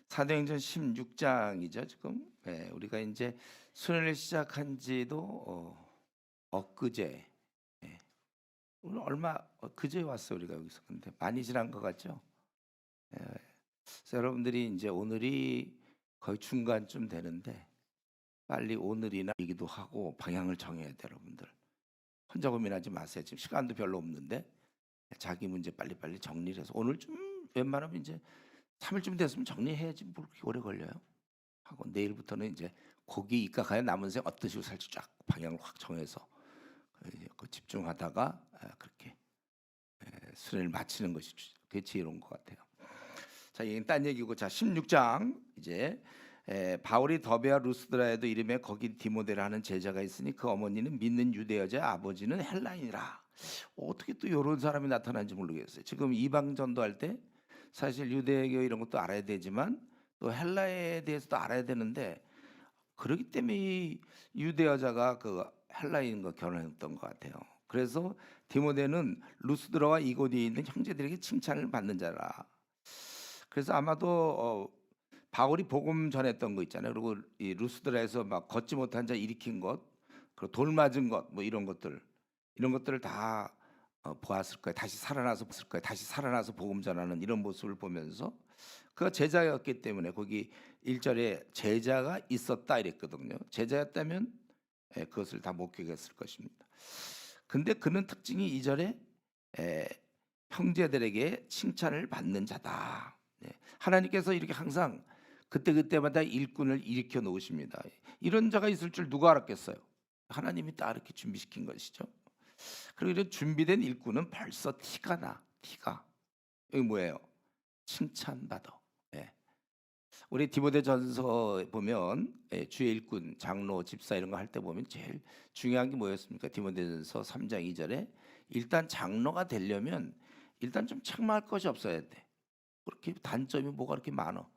사도행전 16장이죠 지금. 우리가 이제 수련을 시작한 지도 엊그제, 오늘 얼마 그제 왔어요 우리가 여기서. 근데 많이 지난 것 같죠? 그래서 여러분들이 이제 오늘이 거의 중간쯤 되는데 빨리 오늘이나 이기도 하고 방향을 정해야 돼요 여러분들. 혼자 고민하지 마세요. 지금 시간도 별로 없는데 자기 문제 빨리빨리 정리를 해서 오늘 좀 웬만하면 이제 3일쯤 됐으면 정리해야지 뭘 그렇게 오래 걸려요 하고, 내일부터는 이제 고기 입각하여 남은 생 어떤 식으로 살지 쫙 방향을 확 정해서 집중하다가 그렇게 수련을 마치는 것이 그게 지혜로운 것 같아요. 자, 이건 딴 얘기고, 자 16장 이제 바울이 더베와 루스드라에도 이름에 거기 디모데라는 제자가 있으니 그 어머니는 믿는 유대 여자, 아버지는 헬라인이라. 어떻게 또 이런 사람이 나타난지 모르겠어요. 지금 이방 전도할 때 사실 유대교 이런 것도 알아야 되지만 또 헬라에 대해서도 알아야 되는데, 그렇기 때문에 이 유대 여자가 그 헬라인과 결혼했던 것 같아요. 그래서 디모데는 루스드라와 이고디에 있는 형제들에게 칭찬을 받는 자라. 그래서 아마도 바울이 복음 전했던 거 있잖아요. 그리고 이 루스드라에서 막 걷지 못한 자 일으킨 것, 그리고 돌 맞은 것, 뭐 이런 것들을 다 보았을 거예요. 다시 살아나서 봤을 거예요. 다시 살아나서 복음 전하는 이런 모습을 보면서 그가 제자였기 때문에 거기 1절에 제자가 있었다 이랬거든요. 제자였다면 그것을 다 목격했을 것입니다. 근데 그는 특징이 2절에 형제들에게 칭찬을 받는 자다. 하나님께서 이렇게 항상 그때그때마다 일꾼을 일으켜 놓으십니다. 이런 자가 있을 줄 누가 알았겠어요? 하나님이 딱 이렇게 준비시킨 것이죠. 그리고 이런 준비된 일꾼은 벌써 티가 나. 티가. 여기 뭐예요? 칭찬받아. 우리 디모데전서 보면 주의 일꾼, 장로, 집사 이런 거 할 때 보면 제일 중요한 게 뭐였습니까? 디모데전서 3장 2절에 일단 장로가 되려면 일단 좀 책망할 것이 없어야 돼. 그렇게 단점이 뭐가 그렇게 많어?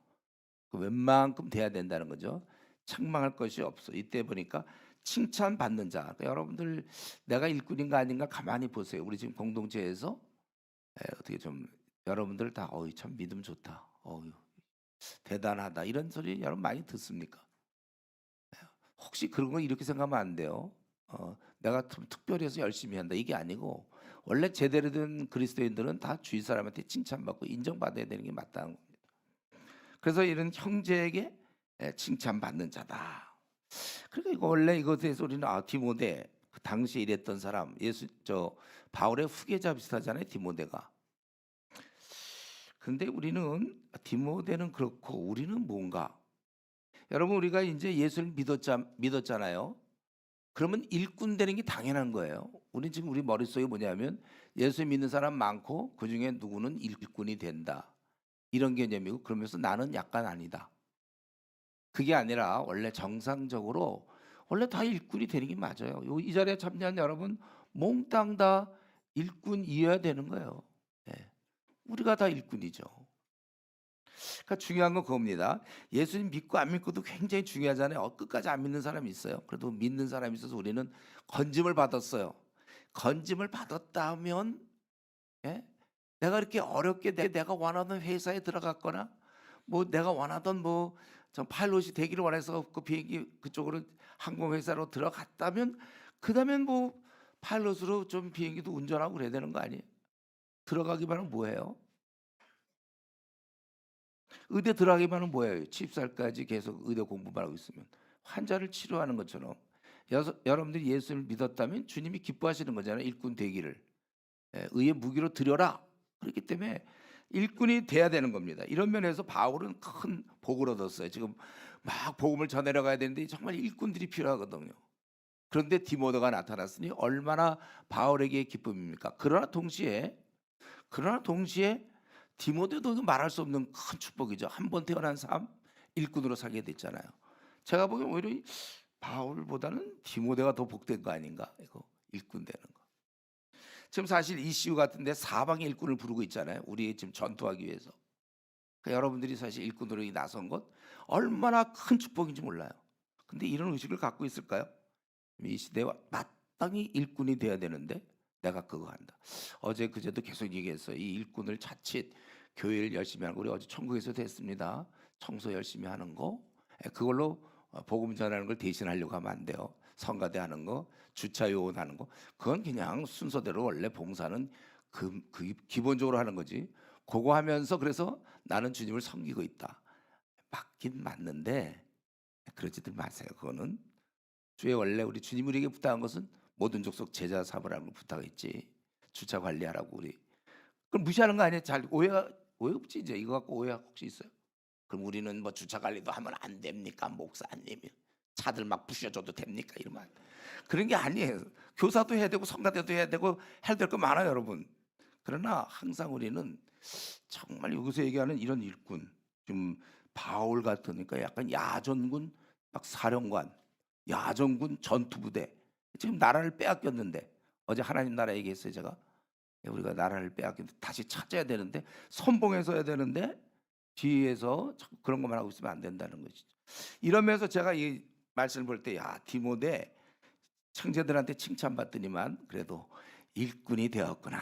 웬만큼 돼야 된다는 거죠. 책망할 것이 없어. 이때 보니까 칭찬받는 자. 그러니까 여러분들 내가 일꾼인가 아닌가 가만히 보세요. 우리 지금 공동체에서 어떻게 좀 여러분들 다 어이 참 믿음 좋다. 어유 대단하다. 이런 소리 여러분 많이 듣습니까? 혹시 그런 거 이렇게 생각하면 안 돼요. 내가 좀 특별히 해서 열심히 한다 이게 아니고, 원래 제대로 된 그리스도인들은 다 주위 사람한테 칭찬받고 인정받아야 되는 게 마땅한 겁니다. 그래서 이런 형제에게 칭찬받는 자다. 그러니까 이거 원래 이것에 대해서 우리는 디모데 그 당시에 일했던 사람, 바울의 후계자 비슷하잖아요 디모데가. 근데 우리는 디모데는 그렇고 우리는 뭔가, 여러분 우리가 이제 예수를 믿었잖아요. 그러면 일꾼 되는 게 당연한 거예요. 우리 지금 우리 머릿속에 뭐냐면 예수 믿는 사람 많고 그중에 누구는 일꾼이 된다 이런 개념이고, 그러면서 나는 약간 아니다. 그게 아니라 원래 정상적으로 원래 다 일꾼이 되는 게 맞아요. 이 자리에 참여한 여러분 몽땅 다 일꾼이어야 되는 거예요. 우리가 다 일꾼이죠. 그러니까 중요한 건 그겁니다. 예수님 믿고 안 믿고도 굉장히 중요하잖아요. 끝까지 안 믿는 사람이 있어요. 그래도 믿는 사람이 있어서 우리는 건짐을 받았어요. 건짐을 받았다면, 내가 이렇게 어렵게 내가 원하던 회사에 들어갔거나 뭐 내가 원하던 저 파일럿이 되기를 원해서 그 비행기 그쪽으로 항공회사로 들어갔다면, 그다음엔 파일럿으로 좀 비행기도 운전하고 그래야 되는 거 아니에요? 들어가기만 하면 뭐예요? 의대 들어가기만 하면 뭐예요? 취입살까지 계속 의대 공부만 하고 있으면 환자를 치료하는 것처럼 여러분들이 예수를 믿었다면 주님이 기뻐하시는 거잖아요. 일꾼 되기를 의의 무기로 드려라. 그렇기 때문에 일꾼이 돼야 되는 겁니다. 이런 면에서 바울은 큰 복을 얻었어요. 지금 막 복음을 전해러 가야 되는데 정말 일꾼들이 필요하거든요. 그런데 디모데가 나타났으니 얼마나 바울에게 기쁨입니까? 그러나 동시에 디모데도 말할 수 없는 큰 축복이죠. 한 번 태어난 삶 일꾼으로 살게 됐잖아요. 제가 보기엔 오히려 바울보다는 디모데가 더 복된 거 아닌가? 이거 일꾼 되는 거. 지금 사실 이슈 같은데 사방에 일꾼을 부르고 있잖아요. 우리 지금 전투하기 위해서. 그러니까 여러분들이 사실 일꾼으로 나선 것 얼마나 큰 축복인지 몰라요. 근데 이런 의식을 갖고 있을까요? 이 시대와 마땅히 일꾼이 돼야 되는데 내가 그거 한다. 어제 그제도 계속 얘기했어요. 이 일꾼을 자칫 교회를 열심히 하는 거 우리 어제 천국에서도 했습니다. 청소 열심히 하는 거 그걸로 복음 전하는 걸 대신하려고 하면 안 돼요. 성가대 하는 거, 주차 요원 하는 거 그건 그냥 순서대로 원래 봉사는 그 기본적으로 하는 거지. 그거 하면서 그래서 나는 주님을 섬기고 있다. 맞긴 맞는데 그러지들 마세요. 그거는 주의 원래 우리 주님 우리에게 부탁한 것은 모든 족속 제자 삼으라는 걸 부탁했지. 주차 관리하라고 우리. 그럼 무시하는 거 아니에요? 잘 오해 없지 이제 이거 갖고 오해 혹시 있어요? 그럼 우리는 뭐 주차 관리도 하면 안 됩니까? 목사님이 차들 막 부셔줘도 됩니까? 이러면 안 돼. 그런 게 아니에요. 교사도 해야 되고 성가대도 해야 되고 해야 될 거 많아요, 여러분. 그러나 항상 우리는 정말 여기서 얘기하는 이런 일꾼, 좀 바울 같으니까 약간 야전군 막 사령관, 야전군 전투부대 지금 나라를 빼앗겼는데 어제 하나님 나라 얘기했어요 제가. 우리가 나라를 빼앗겼는데 다시 찾아야 되는데 선봉해서 해야 되는데 뒤에서 그런 것만 하고 있으면 안 된다는 것이죠. 이러면서 제가 이 말씀을 볼 때 야 디모데 형제들한테 칭찬받더니만 그래도 일꾼이 되었구나.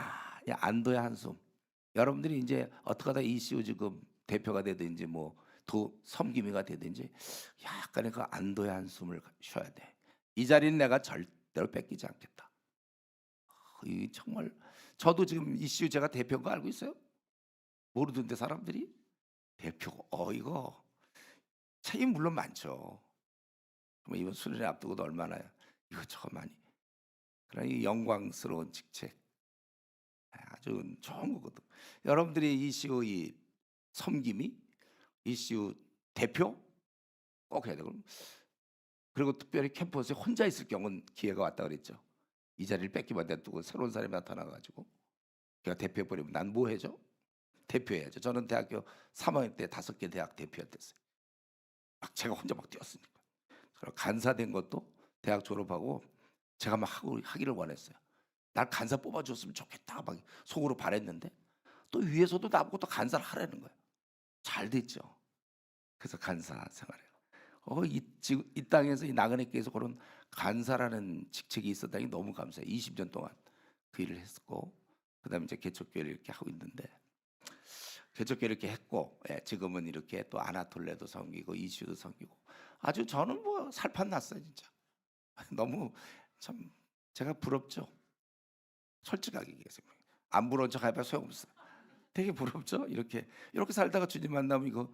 야, 안도의 한숨. 여러분들이 이제 어떻게 하다 ECU 지금 대표가 되든지 뭐 섬김이가 되든지 약간의 그 안도의 한숨을 쉬어야 돼. 이 자리는 내가 절대로 뺏기지 않겠다. 이 정말 저도 지금 ECU 제가 대표인 거 알고 있어요? 모르던데 사람들이 대표 이거 책임 물론 많죠. 이번 수련회 앞두고도 얼마나 이것저것 많이. 그러나 이 영광스러운 직책 아주 좋은 거거든. 여러분들이 ECU 이 섬김이 ECU 대표 꼭 해야 되고 그리고 특별히 캠퍼스에 혼자 있을 경우는 기회가 왔다 그랬죠. 이 자리를 뺏기면 냅두고 새로운 사람이 나타나가지고 걔가 대표해버리면 난 뭐 해줘? 대표해야죠. 저는 대학교 3학년 때 5개 대학 대표였댔어요. 막 제가 혼자 막 뛰었으니까. 그리고 간사된 것도 대학 졸업하고 제가 막 하기를 원했어요. 날 간사 뽑아줬으면 좋겠다 막 속으로 바랬는데 또 위에서도 나보고 또 간사를 하라는 거예요. 잘 됐죠. 그래서 간사 생활해요. 이 땅에서 이 나그네께서 그런 간사라는 직책이 있었다니 너무 감사해요. 20년 동안 그 일을 했고 그다음에 이제 개척교회를 이렇게 하고 있는데 개척교회 이렇게 했고 지금은 이렇게 또 아나톨레도 섬기고 이슈도 섬기고 아주 저는 뭐 살판 났어요 진짜. 너무 참 제가 부럽죠. 솔직하게 얘기해서 안 부러운 척 해봐 소용없어. 되게 부럽죠. 이렇게 살다가 주님 만나면 이거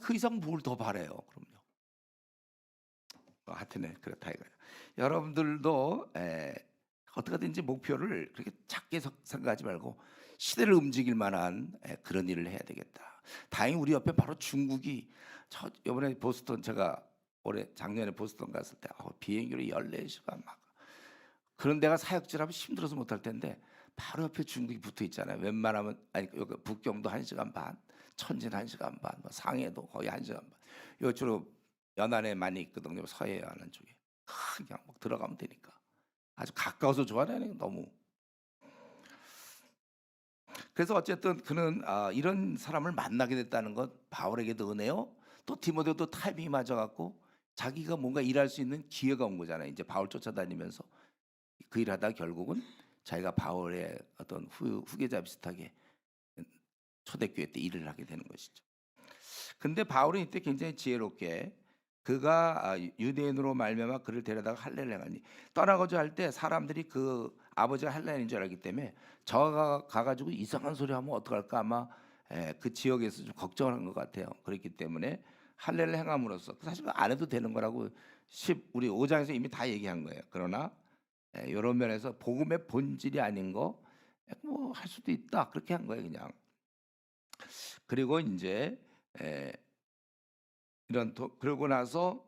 그 이상 뭘 더 바래요. 그럼요. 하여튼에 그렇다 이거예요. 여러분들도 어떻게든지 목표를 그렇게 작게 생각하지 말고 시대를 움직일 만한 그런 일을 해야 되겠다. 다행히 우리 옆에 바로 중국이 이번에 보스턴 제가 작년에 보스턴 갔을 때 비행기로 14시간 막 그런 데가 사역질하면 힘들어서 못할 텐데 바로 옆에 중국이 붙어 있잖아요. 웬만하면 여기 북경도 1시간 반, 천진 1시간 반, 뭐 상해도 거의 1시간 반. 요쪽으로 연안에 많이 있거든요. 서해 연안 쪽에 그냥 막 들어가면 되니까 아주 가까워서 좋아하네 너무. 그래서 어쨌든 그는 이런 사람을 만나게 됐다는 것 바울에게도 은혜요. 또 디모데도 타이밍이 맞아갖고 자기가 뭔가 일할 수 있는 기회가 온 거잖아요. 이제 바울 쫓아다니면서 그 일하다 결국은 자기가 바울의 어떤 후계자 비슷하게 초대교회 때 일을 하게 되는 것이죠. 근데 바울은 이때 굉장히 지혜롭게 그가 유대인으로 말미암아 그를 데려다가 할례를 행하니 떠나고자 할 때 사람들이 그 아버지가 할례인인 줄 알기 때문에 저가 가가지고 이상한 소리 하면 어떡할까 아마 그 지역에서 좀 걱정한 것 같아요. 그렇기 때문에 할례를 행함으로써 사실 안 해도 되는 거라고 우리 5장에서 이미 다 얘기한 거예요. 그러나 이런 면에서 복음의 본질이 아닌 거 뭐 할 수도 있다 그렇게 한 거예요 그냥. 그리고 이제 그러고 나서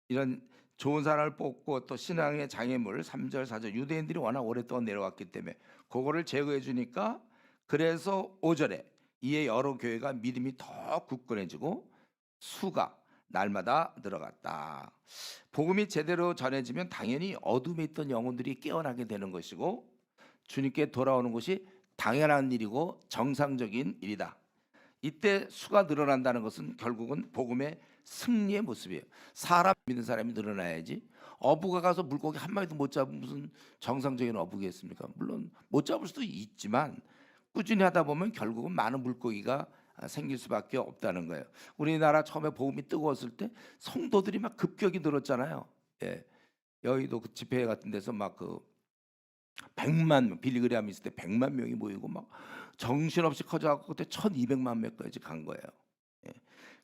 이런 좋은 사람을 뽑고 또 신앙의 장애물 3절 4절 유대인들이 워낙 오랫동안 내려왔기 때문에 그거를 제거해 주니까 그래서 5절에 이에 여러 교회가 믿음이 더 굳건해지고 수가 날마다 늘어갔다. 복음이 제대로 전해지면 당연히 어둠에 있던 영혼들이 깨어나게 되는 것이고 주님께 돌아오는 것이 당연한 일이고 정상적인 일이다. 이때 수가 늘어난다는 것은 결국은 복음의 승리의 모습이에요. 사람 믿는 사람이 늘어나야지 어부가 가서 물고기 한 마리도 못 잡으면 무슨 정상적인 어부겠습니까? 물론 못 잡을 수도 있지만 꾸준히 하다 보면 결국은 많은 물고기가 생길 수밖에 없다는 거예요. 우리나라 처음에 복음이 뜨거웠을 때 성도들이 막 급격히 늘었잖아요. 예. 여의도 그 집회 같은 데서 막 그 100만 명, 빌리그레함 있을 때 100만 명이 모이고 막 정신없이 커져갖고 그때 1,200만 명까지 간 거예요. 예.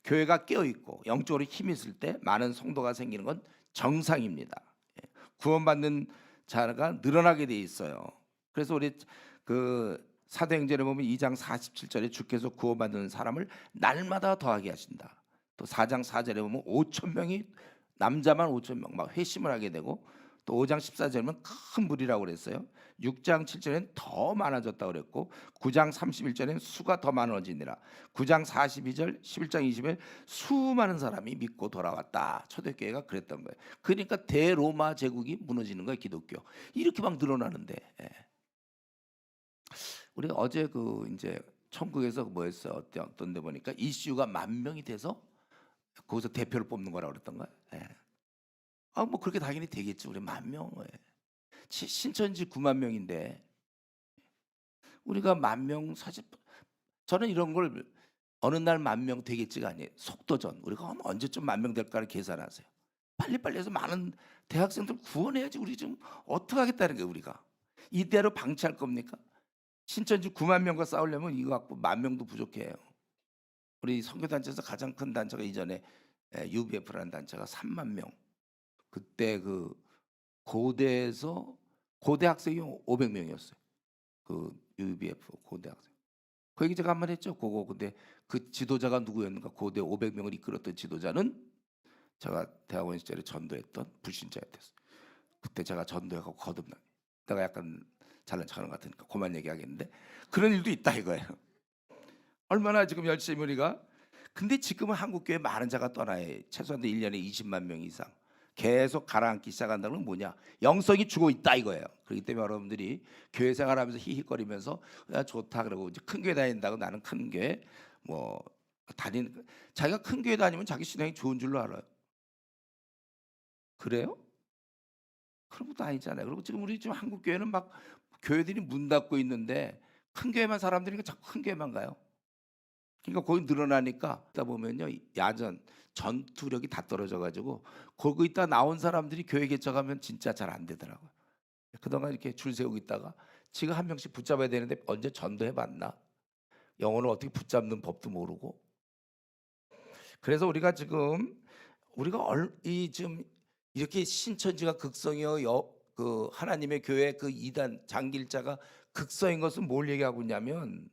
교회가 깨어 있고 영적으로 힘이 있을 때 많은 성도가 생기는 건 정상입니다. 예. 구원받는 자가 늘어나게 돼 있어요. 그래서 우리 그 사도행전에 보면 2장 47절에 주께서 구원받는 사람을 날마다 더하게 하신다. 또 4장 4절에 보면 5천 명이 남자만 5천 명 막 회심을 하게 되고, 또 5장 14절에는 큰 무리라고 그랬어요. 6장 7절에는 더 많아졌다고 그랬고, 9장 31절에는 수가 더 많아지니라. 9장 42절, 11장 20절 수많은 사람이 믿고 돌아왔다. 초대교회가 그랬던 거예요. 그러니까 대로마 제국이 무너지는 거예요. 기독교 이렇게 막 늘어나는데, 예. 우리가 어제 그 이제 천국에서 뭐였어? 어떤 데 보니까 이슈가 10,000명이 돼서 거기서 대표를 뽑는 거라고 그랬던 거야. 예. 뭐 그렇게 당연히 되겠지. 우리 10,000명. 예. 신천지 9만 명인데 우리가 10,000명 사실 저는 이런 걸 어느 날 10,000명 되겠지가 아니에요. 속도전. 우리가 언제쯤 10,000명 될까를 계산하세요. 빨리빨리 해서 많은 대학생들 구원해야지. 우리 좀 어떻게 하겠다는 거예요. 우리가 이대로 방치할 겁니까? 신천지 9만 명과 싸우려면 이거 갖고 10,000명도 부족해요. 우리 선교단체에서 가장 큰 단체가 이전에 UBF라는 단체가 3만 명. 그때 그 고대에서 고대 학생이 500명이었어요. 그 UBF 고대 학생. 그 얘기 제가 한 번 했죠. 그거 근데 그 지도자가 누구였는가? 고대 500명을 이끌었던 지도자는 제가 대학원 시절에 전도했던 불신자였어요. 그때 제가 전도해가고 거듭나. 내가 약간 잘난 척하는 것 같으니까 그만 얘기하겠는데 그런 일도 있다 이거예요. 얼마나 지금 열심히 우리가. 근데 지금은 한국교회 많은 자가 떠나요. 최소한 1년에 20만 명 이상 계속 가라앉기 시작한다는 건 뭐냐? 영성이 죽어 있다 이거예요. 그렇기 때문에 여러분들이 교회 생활하면서 히히거리면서 야 좋다 그러고 이제 큰 교회 다닌다고 나는 큰 교회 뭐 다니는, 자기가 큰 교회 다니면 자기 신앙이 좋은 줄로 알아요. 그래요? 그런 것도 아니잖아요. 그리고 지금 우리 지금 한국 교회는 막 교회들이 문 닫고 있는데 큰 교회만 사람들이 자꾸 큰 교회만 가요. 그러니까 거기 늘어나니까 있다 보면요 야전 전투력이 다 떨어져가지고 거기 있다 나온 사람들이 교회 개척하면 진짜 잘 안 되더라고요. 그동안 이렇게 줄 세우고 있다가 지금 한 명씩 붙잡아야 되는데 언제 전도해봤나? 영혼을 어떻게 붙잡는 법도 모르고. 그래서 우리가 지금 이 지금 이렇게 신천지가 극성이요 그 하나님의 교회 그 이단 장길자가 극성인 것은 뭘 얘기하고 있냐면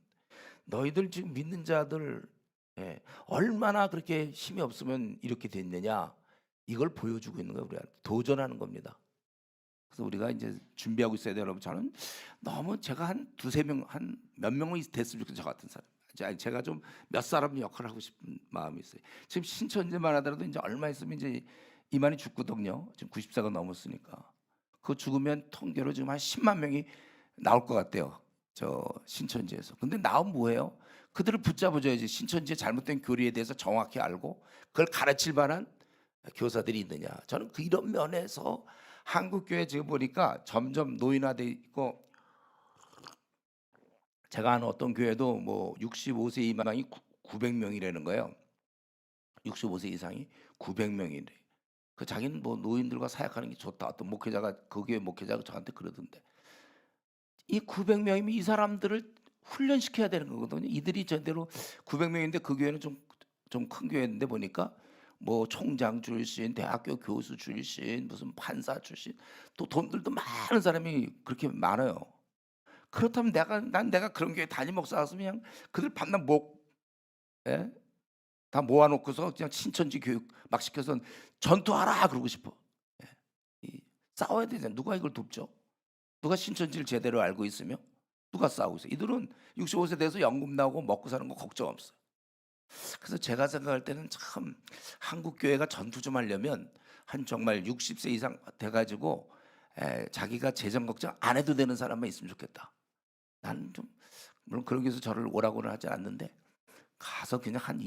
너희들 지금 믿는 자들 얼마나 그렇게 힘이 없으면 이렇게 됐느냐 이걸 보여주고 있는 거예요. 우리가 도전하는 겁니다. 그래서 우리가 이제 준비하고 있어야 돼요. 여러분 저는 너무 제가 한 두세 명 한 몇 명은 됐으면 좋겠어요. 저 같은 사람. 제가 좀 몇 사람 역할을 하고 싶은 마음이 있어요. 지금 신천지만 하더라도 이제 얼마 있으면 이제 이만희 죽거든요. 지금 90세가 넘었으니까. 그 죽으면 통계로 지금 한 10만 명이 나올 것 같대요. 저 신천지에서. 근데 나오면 뭐예요? 그들을 붙잡아줘야지. 신천지의 잘못된 교리에 대해서 정확히 알고 그걸 가르칠 만한 교사들이 있느냐. 저는 이런 면에서 한국교회 지금 보니까 점점 노인화돼 있고, 제가 아는 어떤 교회도 뭐 65세 이상이 900명이라는 거예요. 65세 이상이 900명이래. 그 자기는 뭐 노인들과 사역하는 게 좋다. 어떤 목회자가 그 교회 목회자가 저한테 그러던데. 이 900명이면 이 사람들을 훈련시켜야 되는 거거든요. 이들이 제대로 900명인데 그 교회는 좀 큰 교회인데 보니까 뭐 총장 출신, 대학교 교수 출신, 무슨 판사 출신, 또 돈들도 많은 사람이 그렇게 많아요. 그렇다면 내가 그런 교회 담임 목사 같으면 그냥 그들 반나 예? 다 모아놓고서 그냥 신천지 교육 막 시켜서 전투하라 그러고 싶어. 예. 싸워야 되잖아. 누가 이걸 돕죠? 누가 신천지를 제대로 알고 있으며 누가 싸우고 있어? 이들은 65세 돼서 연금 나오고 먹고 사는 거 걱정 없어요. 그래서 제가 생각할 때는 참 한국 교회가 전투 좀 하려면 한 정말 60세 이상 돼가지고 자기가 재정 걱정 안 해도 되는 사람만 있으면 좋겠다. 나는 좀 물론 그러기 위해서 저를 오라고는 하지 않는데 가서 그냥 한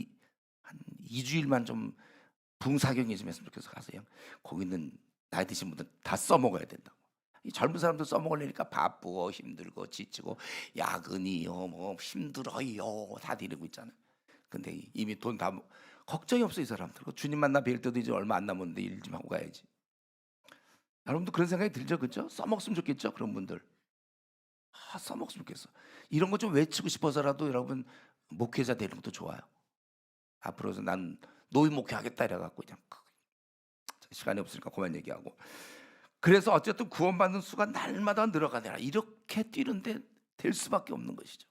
2주일만 좀 붕사경이 좀 했으면 좋겠어. 가서 그냥 거기 있는 나이 드신 분들 다 써먹어야 된다고. 이 젊은 사람들 써먹으려니까 바쁘고 힘들고 지치고 야근이요 뭐 힘들어요 다 이러고 있잖아요. 근데 이미 돈 다 걱정이 없어 이 사람들. 주님 만나 뵐 때도 이제 얼마 안 남았는데 일 좀 하고 가야지. 여러분도 그런 생각이 들죠, 그죠? 써먹으면 좋겠죠, 그런 분들. 써먹으면 좋겠어. 이런 거 좀 외치고 싶어서라도 여러분 목회자 되는 것도 좋아요. 앞으로서 난 노인 목회하겠다 이래갖고 그냥 시간이 없으니까 그만 얘기하고. 그래서 어쨌든 구원받는 수가 날마다 늘어가느라 이렇게 뛰는데 될 수밖에 없는 것이죠.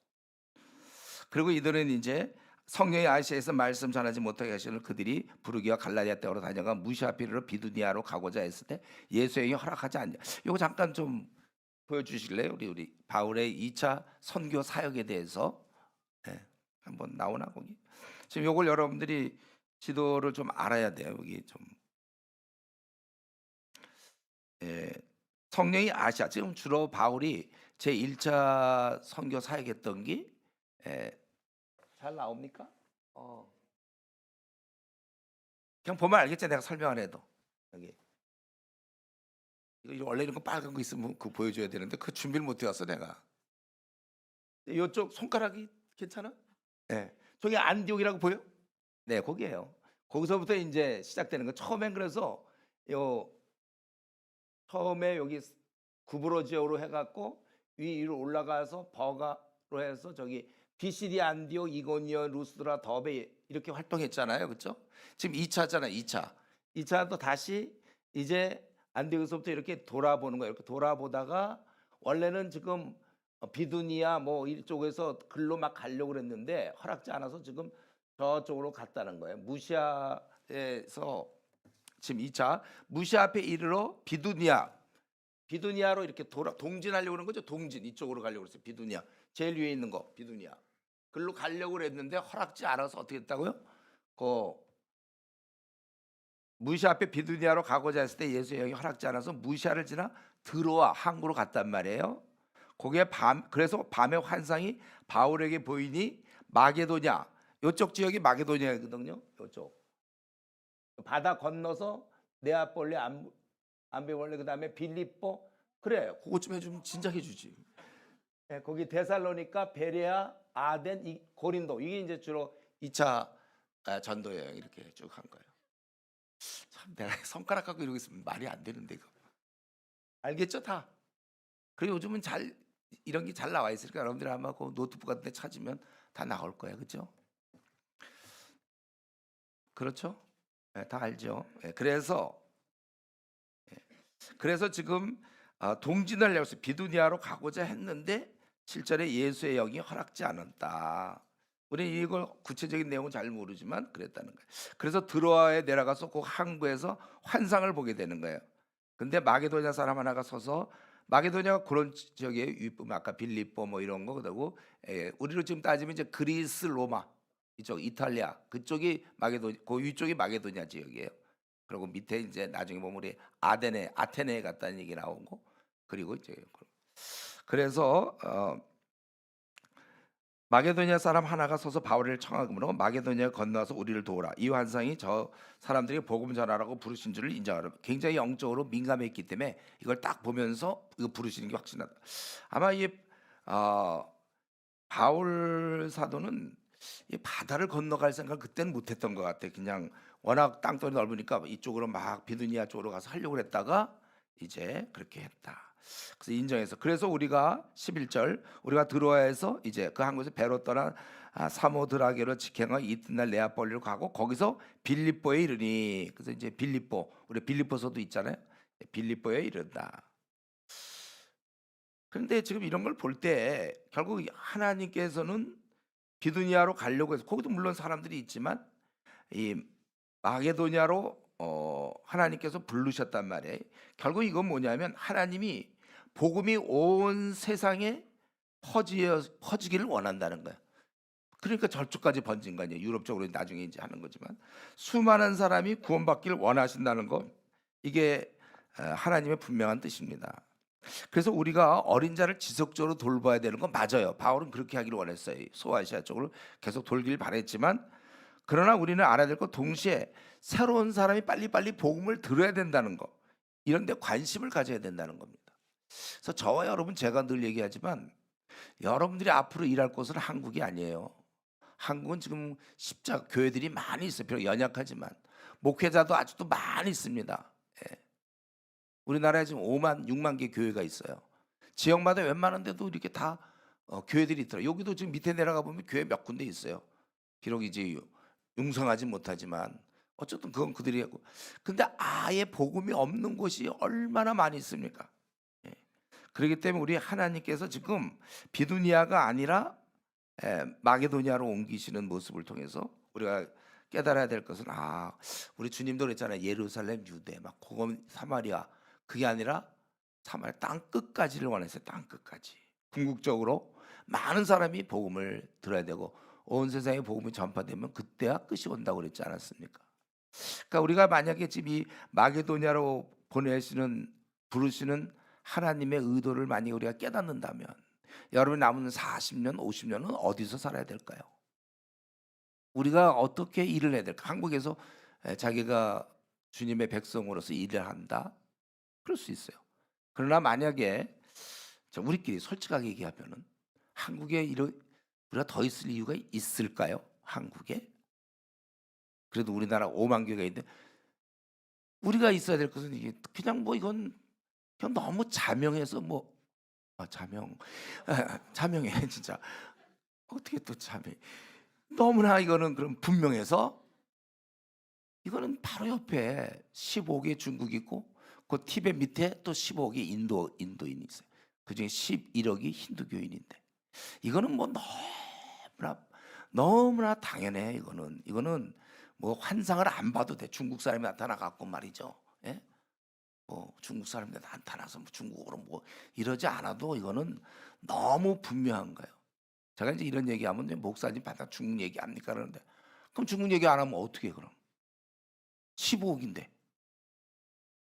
그리고 이들은 이제 성령의 아시아에서 말씀 전하지 못하게 하시는 그들이 부르기와 갈라디아 땅으로 다녀가 무시아피르로 비두니아로 가고자 했을 때 예수의 영이 허락하지 않냐. 이거 잠깐 좀 보여주실래요? 우리 바울의 2차 선교 사역에 대해서. 네, 한번 나오나 거기. 지금 이걸 여러분들이 지도를 좀 알아야 돼요. 여기 좀. 성령이 아시아, 지금 주로 바울이 제 1차 선교 사역했던 게 잘 나옵니까? 그냥 보면 알겠지. 내가 설명 안 해도. 여기 이거 원래 이런 거 빨간 거 있으면 그거 보여줘야 되는데 그 준비를 못 해왔어 내가. 이쪽 손가락이 괜찮아? 네. 저기 안디옥이라고 보여? 네, 거기에요. 거기서부터 이제 시작되는 거. 처음엔 그래서 처음에 여기 구브로지오로 해갖고 위로 올라가서 버가로 해서 저기 비시디 안디옥 이고니온 루스드라 더베 이렇게 활동했잖아요, 그렇죠? 지금 2차잖아요, 2차. 2차도 다시 이제 안디옥에서부터 이렇게 돌아보는 거예요. 이렇게 돌아보다가 원래는 지금 비두니아 뭐 이쪽에서 글로 막 가려고 그랬는데 허락지 않아서 지금 저쪽으로 갔다는 거예요. 무시아에서 지금 2차 무시아 앞에 이르러 비두니아로 이렇게 동진하려고 그런 거죠. 동진 이쪽으로 가려고 그랬어요. 비두니아 제일 위에 있는 거 비두니아 글로 가려고 그랬는데 허락지 않아서 어떻게 했다고요? 무시아 앞에 비두니아로 가고자 했을 때 예수의 영이 허락지 않아서 무시아를 지나 들어와 항구로 갔단 말이에요. 거기에 그래서 밤의 환상이 바울에게 보이니 마게도냐, 이쪽 지역이 마게도냐거든요. 이쪽 바다 건너서 네아폴리, 안베볼레, 그다음에 빌립보. 그래, 그거 좀 해주면 진작 해주지. 네, 거기 데살로니가, 베레아, 아덴, 고린도, 이게 이제 주로 2차 전도 여행 이렇게 쭉 한 거예요. 참 내가 손가락 갖고 이러고 있으면 말이 안 되는데 이거 알겠죠 다? 그리고 요즘은 이런 게 잘 나와 있으니까 여러분들이 아마 그 노트북 같은 데 찾으면 다 나올 거예요, 그렇죠? 그렇죠? 네, 다 알죠. 네, 그래서 지금 동진을 내서 비두니아로 가고자 했는데 7절에 예수의 영이 허락지 않았다. 우리 이걸 구체적인 내용은 잘 모르지만 그랬다는 거예요. 그래서 드로아에 내려가서 그 항구에서 환상을 보게 되는 거예요. 근데 마게도냐 사람 하나가 서서, 마게도냐가 그런 지역에 윗부분 아까 빌립보 뭐 이런 거 그러고 우리로 지금 따지면 이제 그리스 로마 이쪽 이탈리아 그쪽이 그 위쪽이 마게도냐 지역이에요. 그리고 밑에 이제 나중에 보면 우리 아테네에 갔다는 얘기 나오고, 그리고 이제 그래서 마게도냐 사람 하나가 서서 바울을 청하므로 마게도냐에 건너서 우리를 도우라. 이 환상이 저 사람들에게 복음 전하라고 부르신 줄을 인정하라. 굉장히 영적으로 민감했기 때문에 이걸 딱 보면서 이거 부르시는 게 확신하다. 아마 이 바울 사도는 이 바다를 건너갈 생각을 그때는 못했던 것 같아. 그냥 워낙 땅덩이 넓으니까 이쪽으로 막 비두니아 쪽으로 가서 하려고 했다가 이제 그렇게 했다. 그래서 인정해서, 그래서 우리가 11절 우리가 드로아에서 이제 그 항구에서 배로 떠나 사모드라게로 직행하 이튿날 네아폴리로 가고 거기서 빌립보에 이르니, 그래서 이제 우리 빌립보서도 있잖아요. 빌립보에 이른다. 그런데 지금 이런 걸 볼 때 결국 하나님께서는 비두니아로 가려고 해서, 거기도 물론 사람들이 있지만 이 마게도냐로 하나님께서 부르셨단 말이에요. 결국 이건 뭐냐면 하나님이 복음이 온 세상에 퍼지기를 원한다는 거예요. 그러니까 저쪽까지 번진 거 아니에요. 유럽 쪽으로 나중에 이제 하는 거지만 수많은 사람이 구원받기를 원하신다는 거, 이게 하나님의 분명한 뜻입니다. 그래서 우리가 어린 자를 지속적으로 돌봐야 되는 건 맞아요. 바울은 그렇게 하기를 원했어요. 소아시아 쪽으로 계속 돌길 바랬지만, 그러나 우리는 알아야 될 것, 동시에 새로운 사람이 빨리빨리 복음을 들어야 된다는 거, 이런 데 관심을 가져야 된다는 겁니다. 그래서 저와 여러분, 제가 늘 얘기하지만 여러분들이 앞으로 일할 곳은 한국이 아니에요. 한국은 지금 십자 교회들이 많이 있어요. 비록 연약하지만 목회자도 아직도 많이 있습니다. 예. 우리나라에 지금 5만 6만 개 교회가 있어요. 지역마다 웬만한 데도 이렇게 다 교회들이 있더라고요. 여기도 지금 밑에 내려가 보면 교회 몇 군데 있어요. 비록 이제 융성하지 못하지만 어쨌든 그건 그들이 하고. 근데 아예 복음이 없는 곳이 얼마나 많이 있습니까? 예. 그렇기 때문에 우리 하나님께서 지금 비두니아가 아니라 마게도니아로 옮기시는 모습을 통해서 우리가 깨달아야 될 것은, 우리 주님도 그랬잖아요. 예루살렘, 유대, 막 고금, 사마리아, 그게 아니라 사마리아 땅 끝까지를 원했어요. 땅 끝까지. 궁극적으로 많은 사람이 복음을 들어야 되고 온 세상에 복음이 전파되면 그때야 끝이 온다고 그랬지 않았습니까? 그러니까 우리가 만약에 지금 이 마게도냐로 부르시는 하나님의 의도를 만약 우리가 깨닫는다면 여러분 남은 40년, 50년은 어디서 살아야 될까요? 우리가 어떻게 일을 해야 될까? 한국에서 자기가 주님의 백성으로서 일을 한다? 그럴 수 있어요. 그러나 만약에 우리끼리 솔직하게 얘기하면은 한국에 우리가 더 있을 이유가 있을까요? 한국에? 그래도 우리나라 5만 교회가 있는데 우리가 있어야 될 것은 이게 그냥 이건 그냥 너무 자명해서 자명 자명해 진짜 어떻게 또 자명 너무나 이거는 그럼 분명해서 이거는 바로 옆에 15개 중국이 있고 그 티벳 밑에 또 15개 인도인이 있어요. 그중에 11억이 힌두교인인데 이거는 너무나 당연해. 이거는 환상을 안 봐도 돼. 중국 사람이 나타나 갖고 말이죠. 예? 중국 사람이 나타나서 중국어로 이러지 않아도 이거는 너무 분명한 거예요. 제가 이제 이런 얘기하면 목사님 바닥 중국 얘기합니까 그러는데 그럼 중국 얘기 안 하면 어떻게 해, 그럼 15억인데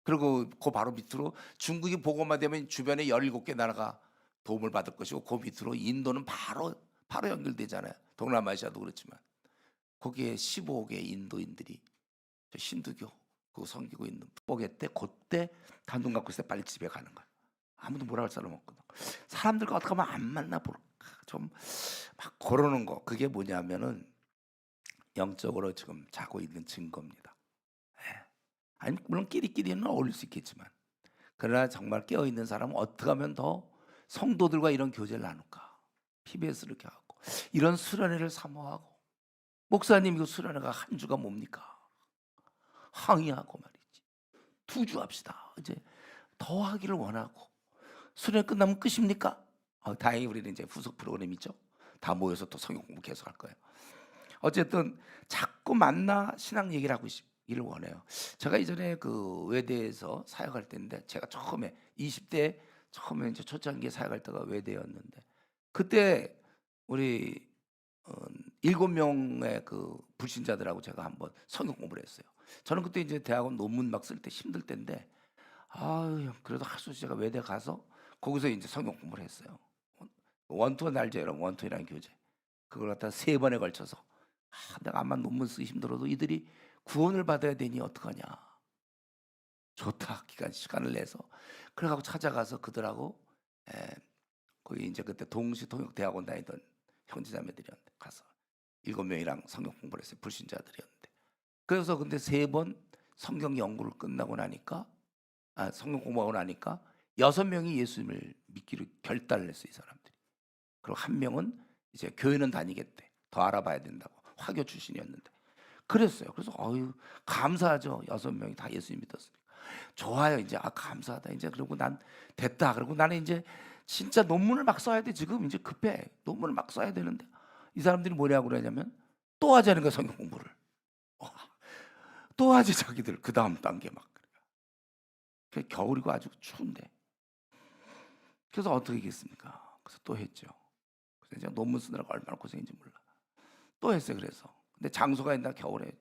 그리고 그 바로 밑으로 중국이 보고만 되면 주변에 17개 나라가 도움을 받을 것이고 그 밑으로 인도는 바로 연결되잖아요. 동남아시아도 그렇지만 거기에 15억의 인도인들이 힌두교 그거 섬기고 있는 보겠대. 그때 단돈 갖고 있을 때 빨리 집에 가는 거야. 아무도 뭐라 할 사람 없거든. 사람들과 어떻게 하면 안 만나 볼까 좀 막 그러는 거. 그게 뭐냐면은 영적으로 지금 자고 있는 증거입니다. 예. 아니 물론 끼리끼리는 어울릴 수 있겠지만 그러나 정말 깨어 있는 사람은 어떻게 하면 더 성도들과 이런 교제를 나눌까? PBS를 이렇게 하고 이런 수련회를 사모하고 목사님 이거 수련회가 한 주가 뭡니까? 항의하고 말이지. 2주 합시다. 이제 더 하기를 원하고 수련회 끝나면 끝입니까? 다행히 우리는 이제 후속 프로그램 있죠. 다 모여서 또 성경 공부 계속 할 거예요. 어쨌든 자꾸 만나 신앙 얘기를 하고 싶기를 원해요. 제가 이전에 그 외대에서 사역할 때인데 제가 처음에 20대 처음에 이제 초창기에 사역할 때가 외대였는데 그때 우리 7명의 그 불신자들하고 제가 한번 성경 공부를 했어요. 저는 그때 이제 대학원 논문 막 쓸 때 힘들 때인데 그래도 할 수 없이 제가 외대 가서 거기서 이제 성경 공부를 했어요. 원투원 알죠, 여러분? 원투이라는 교재. 그걸 갖다 3번에 걸쳐서 내가 암만 논문 쓰기 힘들어도 이들이 구원을 받아야 되니 어떡하냐. 좋다. 시간을 내서 그래가지고 찾아가서 그들하고 거기 이제 그때 동시통역대학원 다니던 형제자매들이었는데 가서 7명이랑 성경 공부를 했어요. 불신자들이었는데. 그래서 근데 3번 성경 연구를 끝나고 나니까 성경 공부하고 나니까 6명이 예수님을 믿기로 결단을 했어요. 이 사람들이. 그리고 1명은 이제 교회는 다니겠대. 더 알아봐야 된다고. 화교 출신이었는데. 그랬어요. 그래서 감사하죠. 6명이 다 예수님 믿었으니까. 좋아요. 이제 감사하다. 이제 그리고 난 됐다. 그리고 나는 이제 진짜 논문을 막 써야 돼. 지금 이제 급해. 논문을 막 써야 되는데 이 사람들이 뭐냐고 그러냐면 또 하자는 거야. 성경 공부를. 또 하지 자기들. 그 다음 단계 막. 겨울이고 아주 추운데. 그래서 어떻게 했겠습니까? 그래서 또 했죠. 그래서 이제 논문 쓰느라고 얼마나 고생인지 몰라. 또 했어요. 그래서. 근데 장소가 있나 겨울에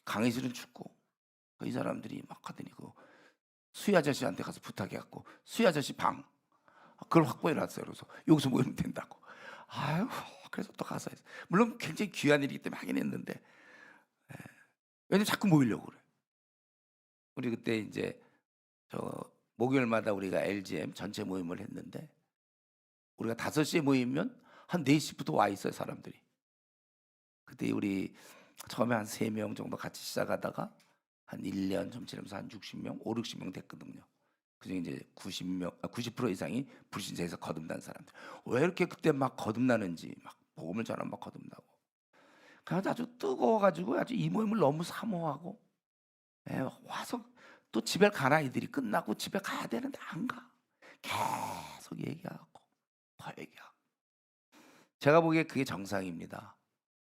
강의실은 춥고 이 사람들이 막 하더니 수희 아저씨한테 가서 부탁해갖고 수희 아저씨 방 그걸 확보해놨어요. 그래서 여기서 모이면 된다고. 그래서 또 가서 했어요. 물론 굉장히 귀한 일이기 때문에 하긴 했는데 왜냐면 자꾸 모이려고 그래. 우리 그때 이제 목요일마다 우리가 LGM 전체 모임을 했는데 우리가 5시에 모이면 한 4시부터 와 있어요. 사람들이. 그때 우리 처음에 한 3명 정도 같이 시작하다가 한 1년 좀 지나면서 한 60명, 5, 60명 됐거든요. 그중에 이제 90% 이상이 불신자에서 거듭난 사람들. 왜 이렇게 그때 막 거듭나는지, 막 복음을 전하면 막 거듭나고. 그래서 아주 뜨거워가지고 아주 이 모임을 너무 사모하고, 와서 또 집에 가나 이들이 끝나고 집에 가야 되는데 안 가. 계속 얘기하고 더 얘기하고. 제가 보기에 그게 정상입니다.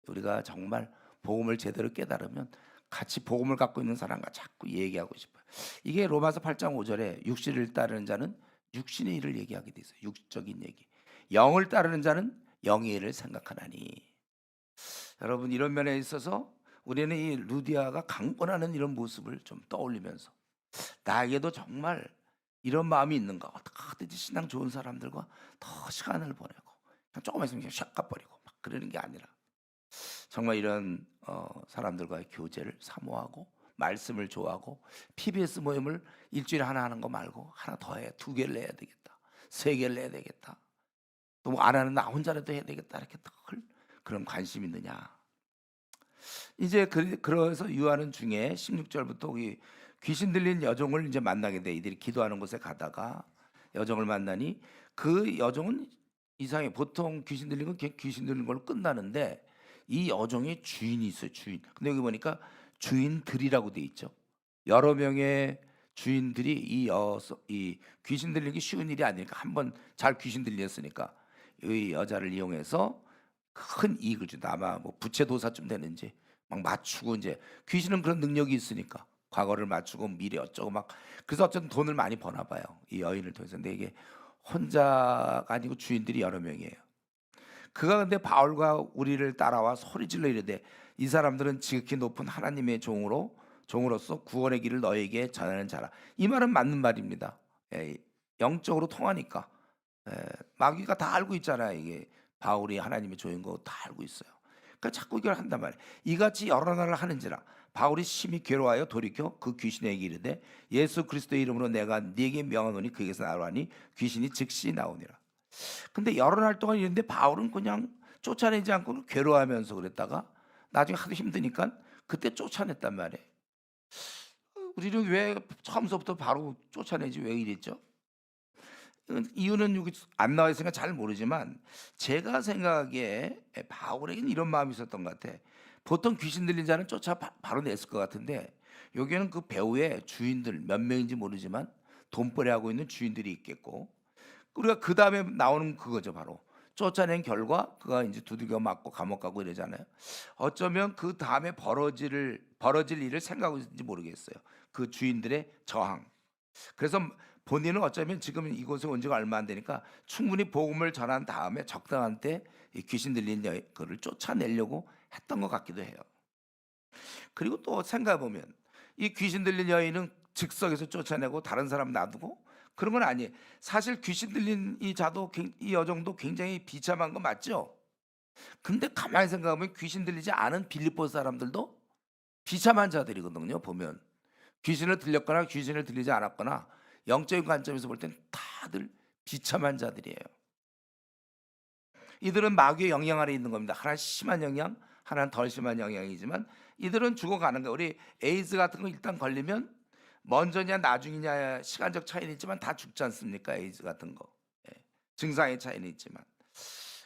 우리가 정말 복음을 제대로 깨달으면 같이 복음을 갖고 있는 사람과 자꾸 얘기하고 싶어요. 이게 로마서 8장 5절에 육신을 따르는 자는 육신의 일을 얘기하게 돼 있어요. 육적인 얘기. 영을 따르는 자는 영의 일을 생각하나니. 여러분, 이런 면에 있어서 우리는 이 루디아가 강권하는 이런 모습을 좀 떠올리면서 나에게도 정말 이런 마음이 있는가, 어떻게든지 신앙 좋은 사람들과 더 시간을 보내고 그냥 조금만 있으면 그냥 샥 가버리고 막 그러는 게 아니라 정말 이런 사람들과의 교제를 사모하고 말씀을 좋아하고 PBS 모임을 일주일에 하나 하는 거 말고 하나 더 해. 2개를 해야 되겠다. 3개를 해야 되겠다. 또 뭐 안 하는 나 혼자라도 해야 되겠다. 이렇게 늘 그런 관심이 있느냐. 이제 그래서 유하는 중에 16절부터 이 귀신 들린 여종을 이제 만나게 돼. 이들이 기도하는 곳에 가다가 여종을 만나니 그 여종은 이상해. 보통 귀신 들린 건 귀신 들린 걸로 끝나는데 이 여종의 주인이 있어요. 주인. 근데 여기 보니까 주인들이라고 돼 있죠. 여러 명의 주인들이 이 귀신 들리기 쉬운 일이 아니니까 한번 잘 귀신 들렸으니까 이 여자를 이용해서 큰 이익을 준다. 아마 뭐 부채도사쯤 되는지 막 맞추고, 이제 귀신은 그런 능력이 있으니까 과거를 맞추고 미래 어쩌고 막, 그래서 어쨌든 돈을 많이 버나 봐요. 이 여인을 통해서. 근데 이게 혼자가 아니고 주인들이 여러 명이에요. 그가 근데 바울과 우리를 따라와 소리질러 이르되 이 사람들은 지극히 높은 하나님의 종으로서 구원의 길을 너에게 전하는 자라. 이 말은 맞는 말입니다. 영적으로 통하니까. 마귀가 다 알고 있잖아요. 이게 바울이 하나님의 종인 거 다 알고 있어요. 그러니까 자꾸 이걸 한단 말이에요. 이같이 여러 날을 하는지라 바울이 심히 괴로워하여 돌이켜 그 귀신에게 이르되 예수 그리스도의 이름으로 내가 네게 명하노니 그에게서 나오라니 귀신이 즉시 나오니라. 근데 여러 날 동안 이랬는데 바울은 그냥 쫓아내지 않고 괴로워하면서 그랬다가 나중에 하도 힘드니까 그때 쫓아냈단 말이에요. 우리는 왜 처음부터 바로 쫓아내지 왜 이랬죠? 이유는 여기 안 나와 있으니까 잘 모르지만 제가 생각하기에 바울에게는 이런 마음이 있었던 것 같아. 보통 귀신 들린 자는 바로 냈을 것 같은데 여기에는 그 배우의 주인들 몇 명인지 모르지만 돈벌이 하고 있는 주인들이 있겠고, 우리가 그 다음에 나오는 그거죠. 바로 쫓아낸 결과 그가 이제 두들겨 맞고 감옥 가고 이러잖아요. 어쩌면 그 다음에 벌어질 일을 생각하고 있는지 모르겠어요. 그 주인들의 저항. 그래서 본인은 어쩌면 지금 이곳에 온 지가 얼마 안 되니까 충분히 복음을 전한 다음에 적당한 때 이 귀신 들린 그를 쫓아내려고 했던 것 같기도 해요. 그리고 또 생각해 보면 이 귀신 들린 여인은 즉석에서 쫓아내고 다른 사람 놔두고 그런 건 아니에요. 사실 귀신 들린 이 여정도 굉장히 비참한 거 맞죠? 근데 가만히 생각하면 귀신 들리지 않은 빌립보 사람들도 비참한 자들이거든요. 보면 귀신을 들렸거나 귀신을 들리지 않았거나 영적인 관점에서 볼 땐 다들 비참한 자들이에요. 이들은 마귀의 영향 아래 있는 겁니다. 하나 심한 영향, 하나는 덜 심한 영향이지만 이들은 죽어가는 거예요. 우리 에이즈 같은 거 일단 걸리면 먼저냐 나중이냐 시간적 차이는 있지만 다 죽지 않습니까? 에이즈 같은 거. 증상의 차이는 있지만.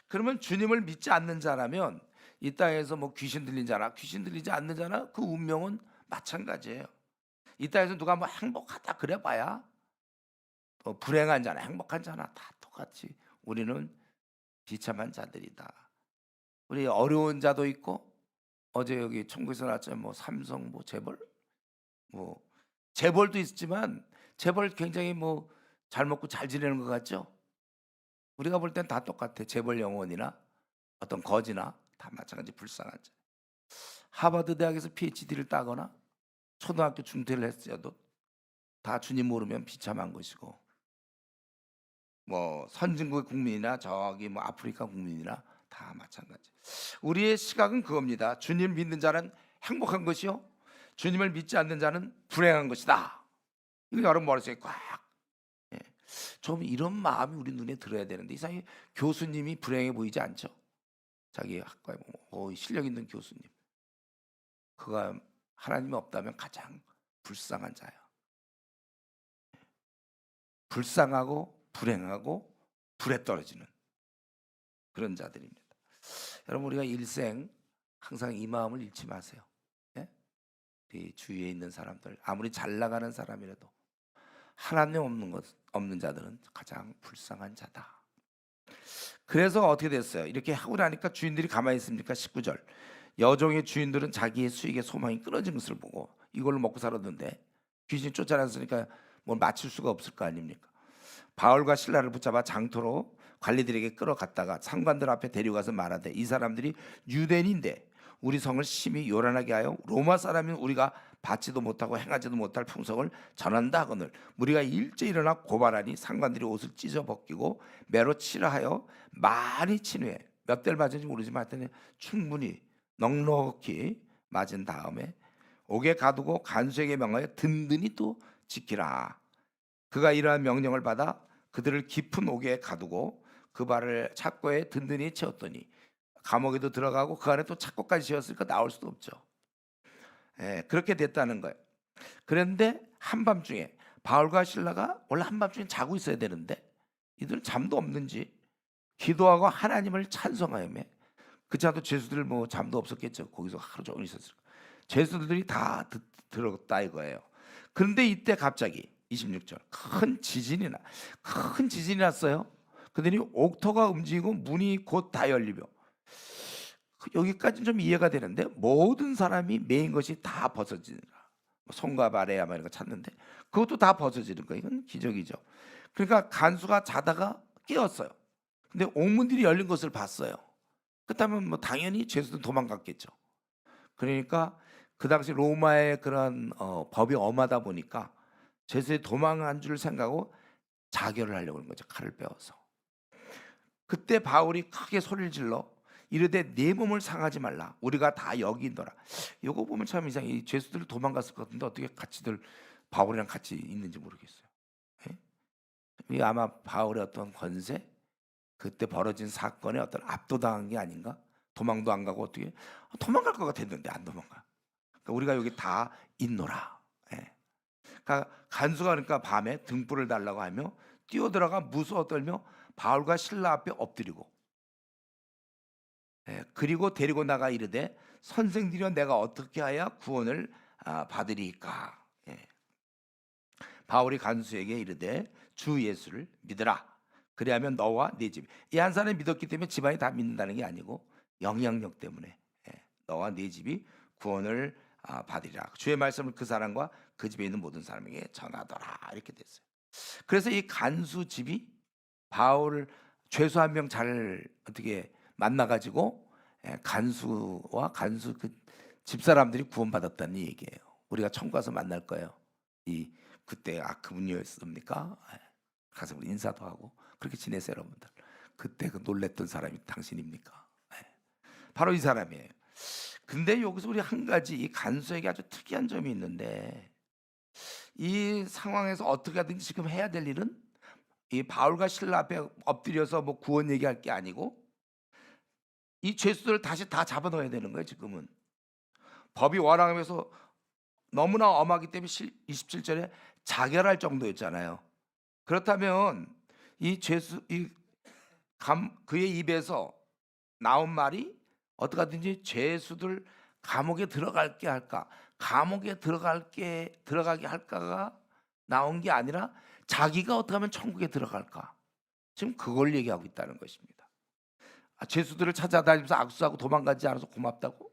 그러면 주님을 믿지 않는 자라면 이 땅에서 뭐 귀신 들린 자나 귀신 들리지 않는 자나 그 운명은 마찬가지예요. 이 땅에서 누가 뭐 행복하다 그래봐야 불행한 자나 행복한 자나 다 똑같이 우리는 비참한 자들이다. 우리 어려운 자도 있고, 어제 여기 총국에서 나왔잖아요. 뭐 삼성 뭐 재벌 뭐 재벌도 있지만 재벌 굉장히 뭐 잘 먹고 잘 지내는 것 같죠? 우리가 볼 땐 다 똑같아. 재벌 영혼이나 어떤 거지나 다 마찬가지 불쌍한 자. 하버드 대학에서 PhD를 따거나 초등학교 중퇴를 했어도 다 주님 모르면 비참한 것이고, 뭐 선진국 국민이나 저기 뭐 아프리카 국민이나 다 마찬가지. 우리의 시각은 그겁니다. 주님 믿는 자는 행복한 것이요, 주님을 믿지 않는 자는 불행한 것이다. 이거 여러분 머릿속에 꽉. 예. 좀 이런 마음이 우리 눈에 들어야 되는데 이상하게 교수님이 불행해 보이지 않죠? 자기 학과에 실력 있는 교수님. 그가 하나님이 없다면 가장 불쌍한 자야. 불쌍하고 불행하고 불에 떨어지는 그런 자들입니다. 여러분, 우리가 일생 항상 이 마음을 잃지 마세요. 예? 우리 주위에 있는 사람들, 아무리 잘 나가는 사람이라도 하나님 없는 자들은 가장 불쌍한 자다. 그래서 어떻게 됐어요? 이렇게 하고 나니까 주인들이 가만히 있습니까? 19절. 여종의 주인들은 자기의 수익에 소망이 끊어진 것을 보고 이걸로 먹고 살았는데 귀신이 쫓아났으니까 뭘 맞출 수가 없을 거 아닙니까? 바울과 실라를 붙잡아 장터로 관리들에게 끌어갔다가 상관들 앞에 데려가서 말하되, 이 사람들이 유대인인데 우리 성을 심히 요란하게 하여 로마 사람인 우리가 받지도 못하고 행하지도 못할 풍속을 전한다 하거늘 우리가 일제 일어나 고발하니 상관들이 옷을 찢어 벗기고 매로 치라 하여 많이 친 후에 몇 대를 맞은지 모르지만 하여튼 충분히 넉넉히 맞은 다음에 옥에 가두고 간수에게 명하여 든든히 또 지키라. 그가 이러한 명령을 받아 그들을 깊은 옥에 가두고 그 발을 착고에 든든히 채웠더니 감옥에도 들어가고 그 안에 또 착고까지 지었으니까 나올 수도 없죠. 그렇게 됐다는 거예요. 그런데 한밤중에 바울과 실라가 원래 한밤중에 자고 있어야 되는데 이들은 잠도 없는지 기도하고 하나님을 찬송하며, 그자도 죄수들 뭐 잠도 없었겠죠. 거기서 하루 종일 있었을 거예요. 죄수들이 다 들었다 이거예요. 그런데 이때 갑자기 26절 큰 지진이 났어요. 그들이 옥토가 움직이고 문이 곧 다 열리며, 여기까지는 좀 이해가 되는데 모든 사람이 메인 것이 다 벗어지니라. 손과 발에 아마 이런 거 찾는데 그것도 다 벗어지는 거예요. 이건 기적이죠. 그러니까 간수가 자다가 깨었어요. 근데 옥문들이 열린 것을 봤어요. 그렇다면 뭐 당연히 죄수는 도망갔겠죠. 그러니까 그 당시 로마의 그런 법이 엄하다 보니까 죄수들이 도망한 줄 생각하고 자결을 하려고 하는 거죠. 칼을 빼어서. 그때 바울이 크게 소리를 질러 이르되 내 몸을 상하지 말라. 우리가 다 여기 있노라. 이거 보면 참 이상해. 이 죄수들 도망갔을 것 같은데 어떻게 같이들 바울이랑 같이 있는지 모르겠어요. 예? 이 아마 바울의 어떤 권세, 그때 벌어진 사건에 어떤 압도당한 게 아닌가? 도망도 안 가고 어떻게 도망갈 것 같았는데 안 도망가. 그러니까 우리가 여기 다 있노라. 예. 그러니까 간수가 그러니까 밤에 등불을 달라고 하며 뛰어들어가 무서워 떨며 바울과 실라 앞에 엎드리고, 그리고 데리고 나가 이르되 선생들이여 내가 어떻게 하여 구원을 받으리까. 바울이 간수에게 이르되 주 예수를 믿으라. 그리하면 너와 네 집, 이 한 사람이 믿었기 때문에 집안이 다 믿는다는 게 아니고 영향력 때문에 너와 네 집이 구원을 받으리라. 주의 말씀을 그 사람과 그 집에 있는 모든 사람에게 전하더라. 이렇게 됐어요. 그래서 이 간수 집이 바울 죄수 한 명 잘 어떻게 만나가지고 간수와 간수 그 집사람들이 구원받았다는 얘기예요. 우리가 천국 가서 만날 거예요. 이 그때 그분이었습니까? 가서 우리 인사도 하고 그렇게 지내세요, 여러분들. 그때 그 놀랬던 사람이 당신입니까? 바로 이 사람이에요. 근데 여기서 우리 한 가지 이 간수에게 아주 특이한 점이 있는데, 이 상황에서 어떻게 하든지 지금 해야 될 일은 이 바울과 실라 앞에 엎드려서 뭐 구원 얘기할 게 아니고 이 죄수들을 다시 다 잡아넣어야 되는 거예요. 지금은 법이 완화하면서 너무나 엄하기 때문에 27절에 자결할 정도였잖아요. 그렇다면 이 죄수 그의 입에서 나온 말이 어떻게 하든지 죄수들 감옥에 들어갈게 할까, 감옥에 들어가게 할까가 나온 게 아니라 자기가 어떻게 하면 천국에 들어갈까, 지금 그걸 얘기하고 있다는 것입니다. 죄수들을 찾아다니면서 악수하고 도망가지 않아서 고맙다고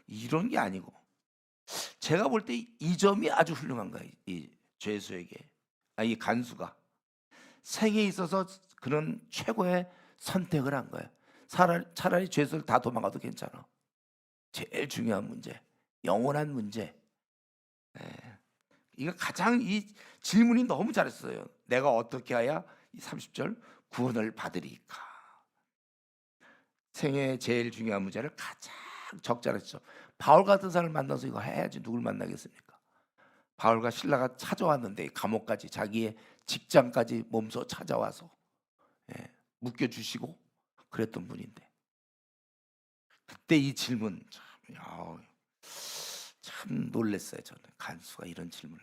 이런 게 아니고, 제가 볼 때 이 점이 아주 훌륭한 거예요. 이 죄수에게, 이 간수가 생에 있어서 그런 최고의 선택을 한 거예요. 차라리 죄수를 다 도망가도 괜찮아. 제일 중요한 문제, 영원한 문제. 이거 가장 이 질문이 너무 잘했어요. 내가 어떻게 해야 이 30절 구원을 받으리까? 생애의 제일 중요한 문제를 가장 적절했죠. 바울 같은 사람을 만나서 이거 해야지 누굴 만나겠습니까? 바울과 실라가 찾아왔는데 감옥까지, 자기의 직장까지 몸소 찾아와서 묶여주시고 그랬던 분인데, 그때 이 질문 참 놀랐어요. 저는 간수가 이런 질문을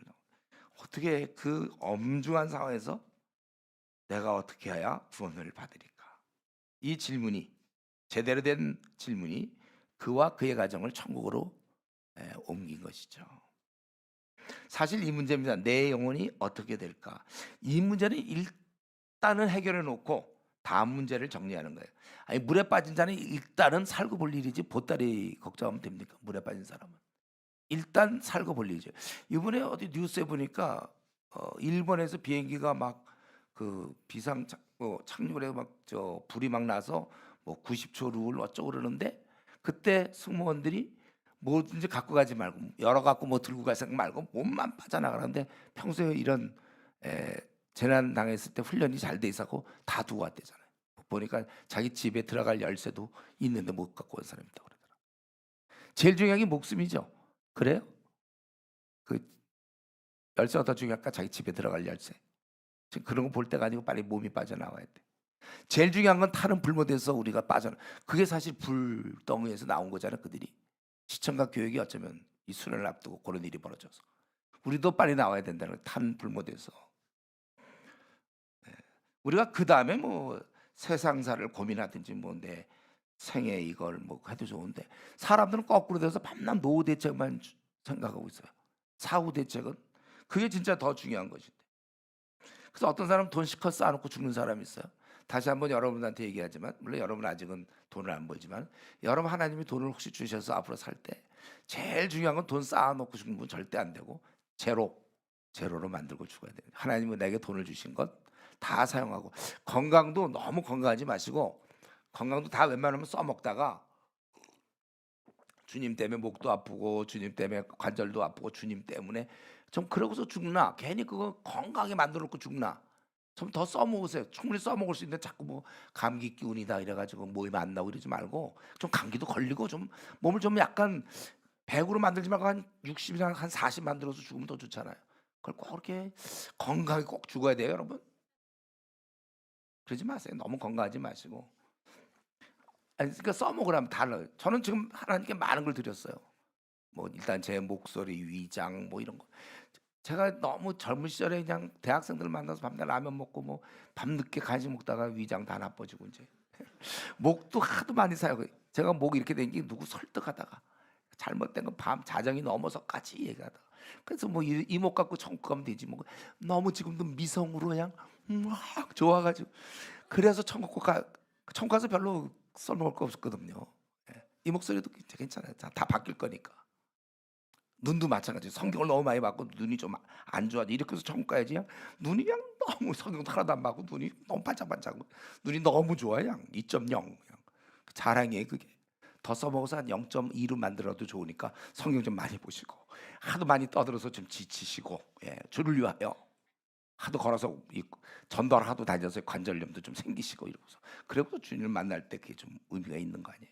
어떻게 그 엄중한 상황에서 내가 어떻게 해야 구원을 받으리까? 이 질문이 제대로 된 질문이 그와 그의 가정을 천국으로 옮긴 것이죠. 사실 이 문제입니다. 내 영혼이 어떻게 될까? 이 문제는 일단은 해결해 놓고 다음 문제를 정리하는 거예요. 아니 물에 빠진 자는 일단은 살고 볼 일이지 보따리 걱정하면 됩니까? 물에 빠진 사람은 일단 살고 볼 일이죠. 이번에 어디 뉴스에 보니까 일본에서 비행기가 막 그 비상 착륙을 해서 막 불이 막 나서 뭐 90초 룰 어쩌고 그러는데 그때 승무원들이 뭐든지 갖고 가지 말고 열어 갖고 뭐 들고 갈 생각 말고 몸만 빠져나가는데 평소에 이런 에, 재난 당했을 때 훈련이 잘 돼 있었고 다 두고 왔대잖아요. 보니까 자기 집에 들어갈 열쇠도 있는데 못 갖고 온 사람이 있다고 그러더라고요. 제일 중요한 게 목숨이죠. 그래요? 그 열쇠가 더 중요할까? 자기 집에 들어갈 열쇠. 지금 그런 거 볼 때가 아니고 빨리 몸이 빠져나와야 돼. 제일 중요한 건 타는 불못에서 우리가 그게 사실 불덩이에서 나온 거잖아요. 그들이 시청각 교육이 어쩌면 이 수련을 앞두고 그런 일이 벌어져서 우리도 빨리 나와야 된다는 탄 불못에서 우리가 그 다음에 뭐 세상사를 고민하든지 뭐 내 생애 이걸 뭐 해도 좋은데 사람들은 거꾸로 돼서 밤낮 노후 대책만 생각하고 있어요. 사후 대책은 그게 진짜 더 중요한 것인데. 그래서 어떤 사람은 돈 실컷 쌓아놓고 죽는 사람이 있어요. 다시 한번 여러분한테 얘기하지만 물론 여러분 아직은 돈을 안 벌지만 여러분 하나님이 돈을 혹시 주셔서 앞으로 살 때 제일 중요한 건 돈 쌓아놓고 죽는 분 절대 안 되고 제로로 만들고 죽어야 돼요. 하나님은 내게 돈을 주신 것 다 사용하고 건강도 너무 건강하지 마시고 건강도 다 웬만하면 써먹다가 주님 때문에 목도 아프고 주님 때문에 관절도 아프고 주님 때문에 좀 그러고서 죽나 괜히 그거 건강하게 만들어 놓고 죽나 좀 더 써먹으세요. 충분히 써먹을 수 있는데 자꾸 뭐 감기 기운이다 이래가지고 모임 안 나고 이러지 말고 좀 감기도 걸리고 좀 몸을 좀 약간 100으로 만들지 말고 한 60이나 한 40 만들어서 죽으면 더 좋잖아요. 그걸 꼭 그렇게 건강하게 꼭 죽어야 돼요 여러분. 그러지 마세요. 너무 건강하지 마시고. 아니 그러니까 써먹으라면 달라요. 저는 지금 하나님께 많은 걸 드렸어요. 뭐 일단 제 목소리 위장 뭐 이런 거. 제가 너무 젊은 시절에 그냥 대학생들 만나서 밤낮 라면 먹고 뭐 밤늦게 간식 먹다가 위장 다 나빠지고 이제 목도 하도 많이 사요. 제가 목 이렇게 된 게 누구 설득하다가 잘못된 건 밤 자정이 넘어서까지 얘기하다가 그래서 뭐 이 목 갖고 천국 가면 되지 뭐 너무 지금도 미성으로 그냥 막 좋아가지고 그래서 천국 가서 별로 써먹을 거 없었거든요. 예. 이 목소리도 괜찮아요. 다 바뀔 거니까. 눈도 마찬가지. 성경을 너무 많이 받고 눈이 좀 안 좋아. 이렇게 해서 천국 가야지. 눈이 그냥 너무 성경도 하나도 안 받고 눈이 너무 반짝반짝. 눈이 너무 좋아. 그냥 2.0. 그냥 자랑이에요 그게. 더 써먹어서 한 0.2로 만들어도 좋으니까 성경 좀 많이 보시고 하도 많이 떠들어서 좀 지치시고 주를 위하여 하도 걸어서 전도를 하도 다녀서 관절염도 좀 생기시고 이러고서 그래서 주님을 만날 때 그게 좀 의미가 있는 거 아니에요.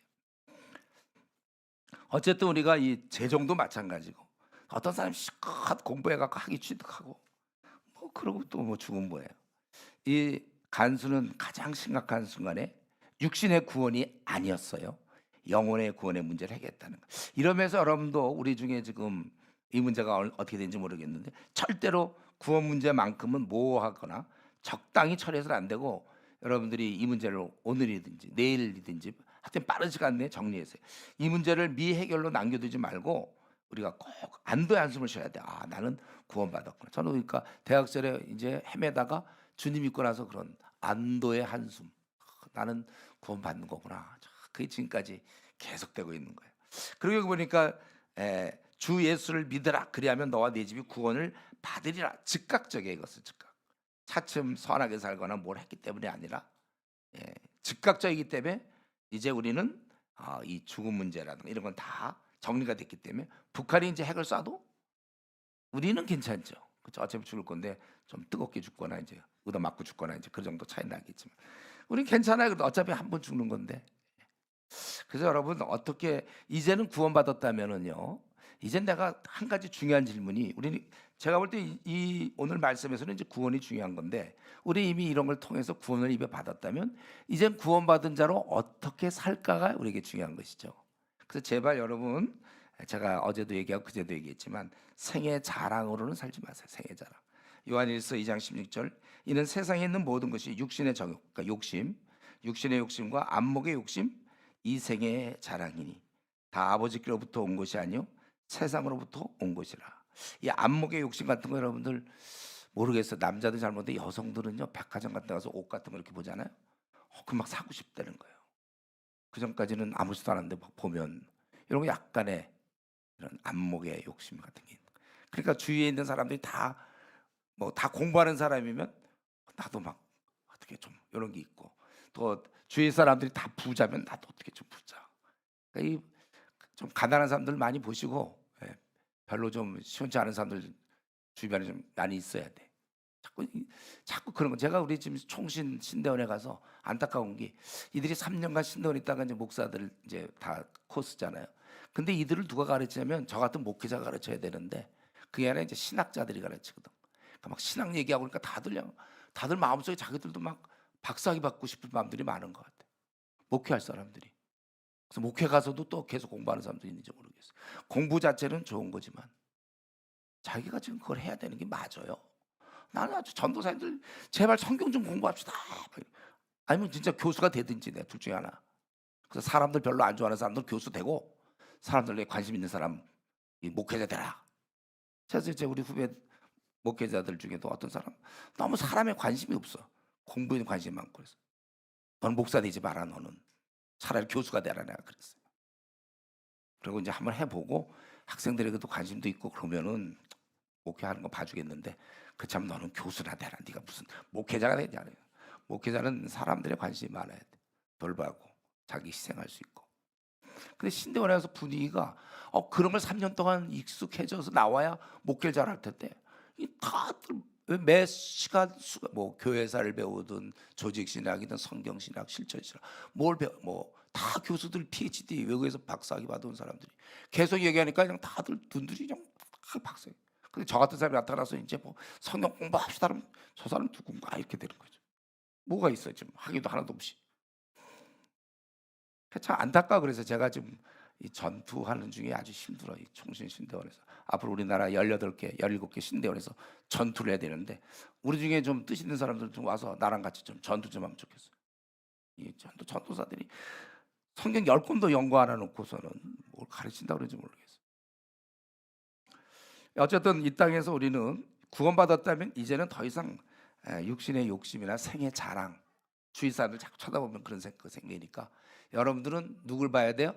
어쨌든 우리가 이 재정도 마찬가지고 어떤 사람이 실컷 공부해갖고 학위 취득하고 뭐 그러고 또 뭐 죽은 거예요. 이 간수는 가장 심각한 순간에 육신의 구원이 아니었어요. 영혼의 구원의 문제를 해결했다는 거. 이러면서 여러분도 우리 중에 지금 이 문제가 어떻게 되는지 모르겠는데 절대로 구원 문제만큼은 모호하거나 적당히 처리해서는 안 되고 여러분들이 이 문제를 오늘이든지 내일이든지 하여튼 빠른 시간 내에 정리해서요. 이 문제를 미해결로 남겨두지 말고 우리가 꼭 안도의 한숨을 쉬어야 돼. 아 나는 구원받았구나. 저는 그러니까 대학 시절에 이제 헤매다가 주님 믿고 나서 그런 안도의 한숨. 나는 구원받는 거구나. 그게 지금까지 계속되고 있는 거예요. 그러고 보니까 주 예수를 믿으라 그리하면 너와 네 집이 구원을 받으리라. 즉각적이에요. 이것은 즉각. 차츰 선하게 살거나 뭘 했기 때문이 아니라 즉각적이기 때문에 이제 우리는 이 죽음 문제라든가 이런 건 다 정리가 됐기 때문에 북한이 이제 핵을 쏴도 우리는 괜찮죠. 그렇죠? 어차피 죽을 건데 좀 뜨겁게 죽거나 이제 얻어 맞고 죽거나 이제 그 정도 차이 나겠지만 우리는 괜찮아요. 그래도 어차피 한 번 죽는 건데. 그래서 여러분 어떻게 이제는 구원받았다면은요. 이젠 내가 한 가지 중요한 질문이 우리는 제가 볼 때 이 오늘 말씀에서는 이제 구원이 중요한 건데 우리 이미 이런 걸 통해서 구원을 입에 받았다면 이젠 구원받은 자로 어떻게 살까가 우리에게 중요한 것이죠. 그래서 제발 여러분, 제가 어제도 얘기하고 그제도 얘기했지만 생애 자랑으로는 살지 마세요. 생애 자랑. 요한일서 2장 16절, 이는 세상에 있는 모든 것이 육신의 정욕, 그러니까 욕심, 육신의 욕심과 안목의 욕심, 이 생애의 자랑이니 다 아버지께로부터 온 것이 아니요 세상으로부터 온 것이라. 이 안목의 욕심 같은 거 여러분들 모르겠어요. 남자들 잘못해, 여성들은요 백화점 같은 데 가서 옷 같은 거 이렇게 보잖아요. 그 막 사고 싶다는 거예요. 그 전까지는 아무렇지도 않은데 막 보면 이런 거 약간의 이런 안목의 욕심 같은 게 있는 거예요. 그러니까 주위에 있는 사람들이 다 뭐 다 공부하는 사람이면 나도 막 어떻게 좀 이런 게 있고, 또 주위 사람들이 다 부자면 나도 어떻게 좀 부자. 그러니까 좀 가난한 사람들 많이 보시고, 별로 좀 시원치 않은 사람들 주변에 좀 많이 있어야 돼. 자꾸 그런 거. 제가 우리 지금 총신 신대원에 가서 안타까운 게, 이들이 3년간 신대원에 있다가 이제 목사들 이제 다 코스잖아요. 근데 이들을 누가 가르치냐면 저 같은 목회자가 가르쳐야 되는데 그게 아니라 이제 신학자들이 가르치거든. 그러니까 막 신학 얘기하고 그러니까 다들 마음속에 자기들도 막 박사학위 받고 싶은 마음들이 많은 것 같아. 목회할 사람들이. 그래서 목회 가서도 또 계속 공부하는 사람들이 있는지 모르겠어요. 공부 자체는 좋은 거지만 자기가 지금 그걸 해야 되는 게 맞아요? 나는 아주 전도사님들 제발 성경 좀 공부합시다. 아니면 진짜 교수가 되든지, 내 둘 중에 하나. 그래서 사람들 별로 안 좋아하는 사람들 교수 되고, 사람들에 관심 있는 사람 이 목회자 되라. 그래서 이제 우리 후배 목회자들 중에도 어떤 사람 너무 사람에 관심이 없어. 공부에 관심이 많고, 그래서 너는 목사 되지 마라. 너는 차라리 교수가 되라, 내가 그랬어요. 그리고 이제 한번 해보고 학생들에게도 관심도 있고 그러면은 목회하는 거 봐주겠는데, 그렇지 않으면 너는 교수나 되라. 네가 무슨 목회자가 되냐. 목회자는 사람들의 관심이 많아야 돼. 돌보고 자기 희생할 수 있고. 근데 신대원에 가서 분위기가 그런 걸 3년 동안 익숙해져서 나와야 목회를 잘할 텐데, 이 다들 매 시간 뭐 교회사를 배우든 조직신학이든 성경신학, 실천신학 뭘 배워, 뭐 다 교수들 PhD 외국에서 박사학위 받은 사람들이 계속 얘기하니까 그냥 다들 눈들이 그냥 다 박사학위. 근데 저 같은 사람이 나타나서 이제 뭐 성경 공부합시다 그러면 저 사람 누군가 이렇게 되는 거죠. 뭐가 있어요 지금, 하기도 하나도 없이. 참 안타까워. 그래서 제가 지금 이 전투하는 중에 아주 힘들어. 이 총신 신대원에서 앞으로 우리나라 18개, 17개 신대원에서 전투를 해야 되는데, 우리 중에 좀 뜻 있는 사람들 좀 와서 나랑 같이 좀 전투 좀 하면 좋겠어요. 이 전도사들이 성경 10권도 연구 안 해놓고서는 뭘 가르친다 그런지 모르겠어요. 어쨌든 이 땅에서 우리는 구원받았다면 이제는 더 이상 육신의 욕심이나 생의 자랑, 주위 사람들 자꾸 쳐다보면 그런 생각 생기니까 여러분들은 누굴 봐야 돼요?